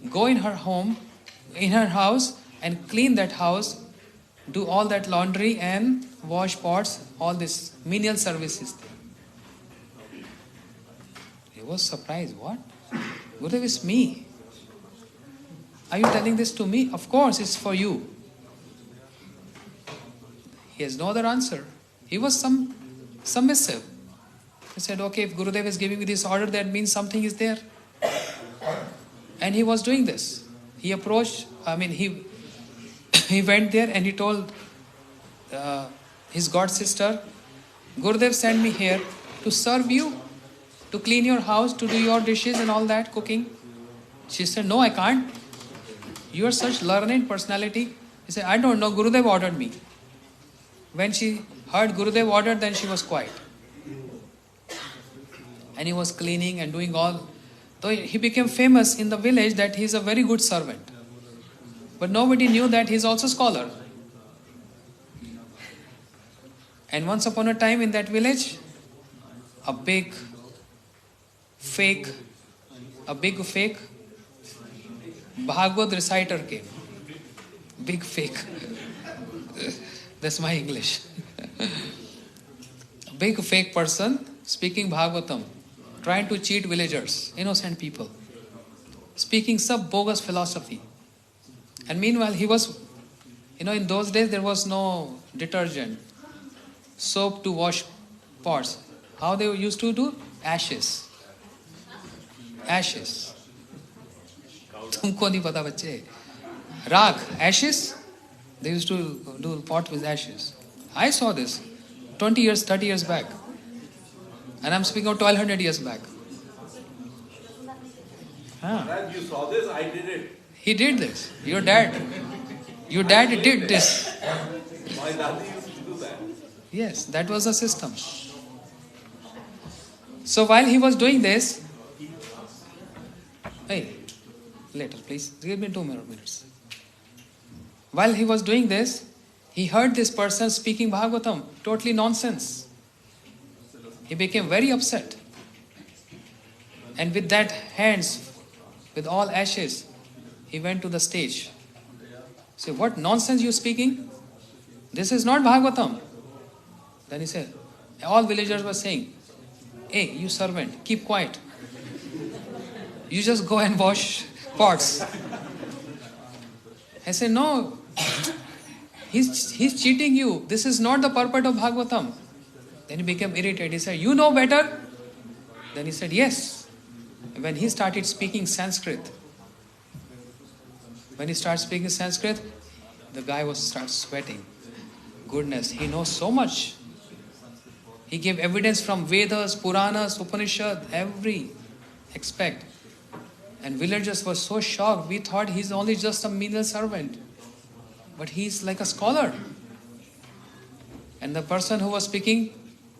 Go in her house and clean that house, do all that laundry and wash pots, all this menial services there. He was surprised. What? Gurudev, is me. Are you telling this to me? Of course, it's for you. He has no other answer. He was submissive. He said, okay, if Gurudev is giving me this order, that means something is there. And he was doing this. He approached, he went there and he told his god sister, Gurudev sent me here to serve you, to clean your house, to do your dishes and all that, cooking. She said, no, I can't. You are such learned personality. He said, I don't know, Gurudev ordered me. When she heard Gurudev ordered, then she was quiet. And he was cleaning and doing all. Though he became famous in the village that he is a very good servant. But nobody knew that he is also a scholar. And once upon a time in that village, a big fake Bhagavad reciter came. Big fake. That's my English. A big fake person speaking Bhagavatam, trying to cheat villagers, innocent people, speaking some bogus philosophy. And meanwhile, he was, in those days there was no detergent, soap to wash pots. How they used to do? Ashes. तुमको नहीं पता बच्चे. Rag, ashes. They used to do pot with ashes. I saw this 20 years, 30 years back. And I'm speaking of 1200 years back. You saw this? I did it. He did this. Your dad did this. My daddy used to do that. Yes, that was the system. So while he was doing this, later please, give me 2 minutes. While he was doing this, he heard this person speaking Bhagavatam, totally nonsense. He became very upset. And with that hands, with all ashes, he went to the stage. Say, what nonsense you speaking? This is not Bhagavatam. Then he said, all villagers were saying, hey, you servant, keep quiet. You just go and wash pots. I said, no, he's cheating you. This is not the purport of Bhagavatam. Then he became irritated. He said, you know better? Then he said, yes. When he started speaking Sanskrit, the guy started sweating. Goodness, he knows so much. He gave evidence from Vedas, Puranas, Upanishad, every aspect. And villagers were so shocked. We thought he's only just a menial servant. But he's like a scholar. And the person who was speaking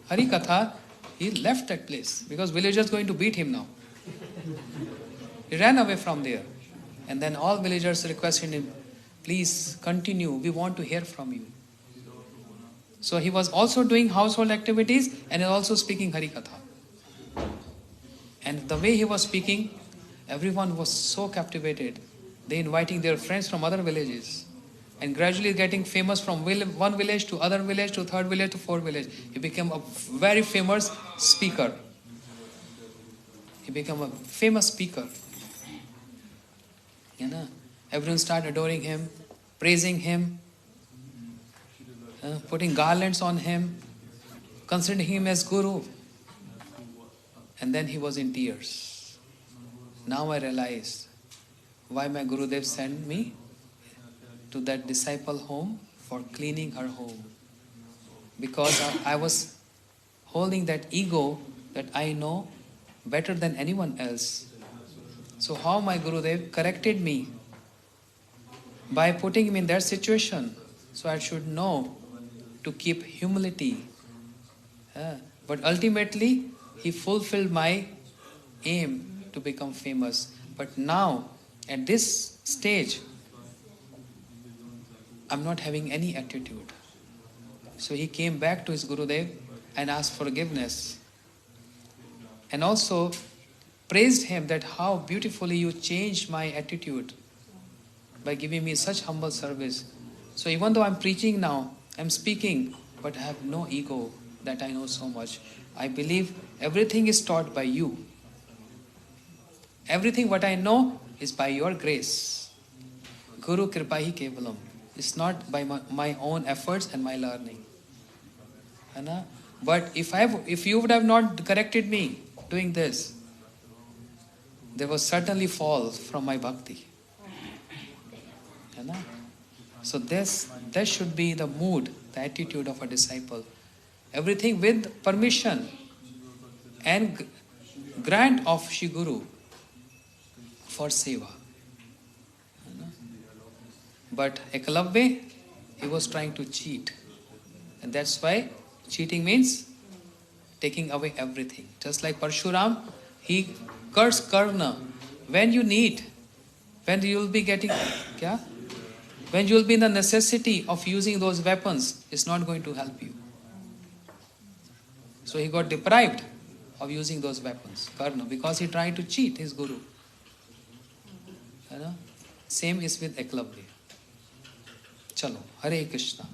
Hari Katha, he left that place because villagers going to beat him now. He ran away from there. And then all villagers requested him, please continue, we want to hear from you. So he was also doing household activities and also speaking Hari Katha. And the way he was speaking, everyone was so captivated. They inviting their friends from other villages. And gradually getting famous from one village to other village to third village to fourth village. He became a very famous speaker. Everyone started adoring him, praising him, putting garlands on him, considering him as Guru. And then he was in tears. Now I realize why my Gurudev sent me to that disciple home for cleaning her home. Because I was holding that ego that I know better than anyone else. So how my Gurudev corrected me? By putting me in that situation. So I should know to keep humility. But ultimately, he fulfilled my aim to become famous. But now, at this stage, I'm not having any attitude. So he came back to his Gurudev and asked forgiveness. And also praised him that how beautifully you changed my attitude by giving me such humble service. So even though I'm preaching now, I'm speaking, but I have no ego that I know so much. I believe everything is taught by you. Everything what I know is by your grace. Guru Kripa hi Kevalam. It's not by my own efforts and my learning. But if you would have not corrected me doing this, there was certainly fall from my bhakti. So this should be the mood, the attitude of a disciple. Everything with permission and grant of Shri Guru for seva. But Ekalavya, he was trying to cheat. And that's why cheating means taking away everything. Just like Parshuram, he cursed Karna. When you need, when you will be getting, when you will be in the necessity of using those weapons, it's not going to help you. So he got deprived of using those weapons, Karna, because he tried to cheat his guru. Same is with Ekalavya. Chalo, Hare Krishna.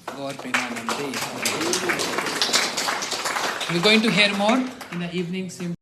Gaur Premanande. We're going to hear more in the evening.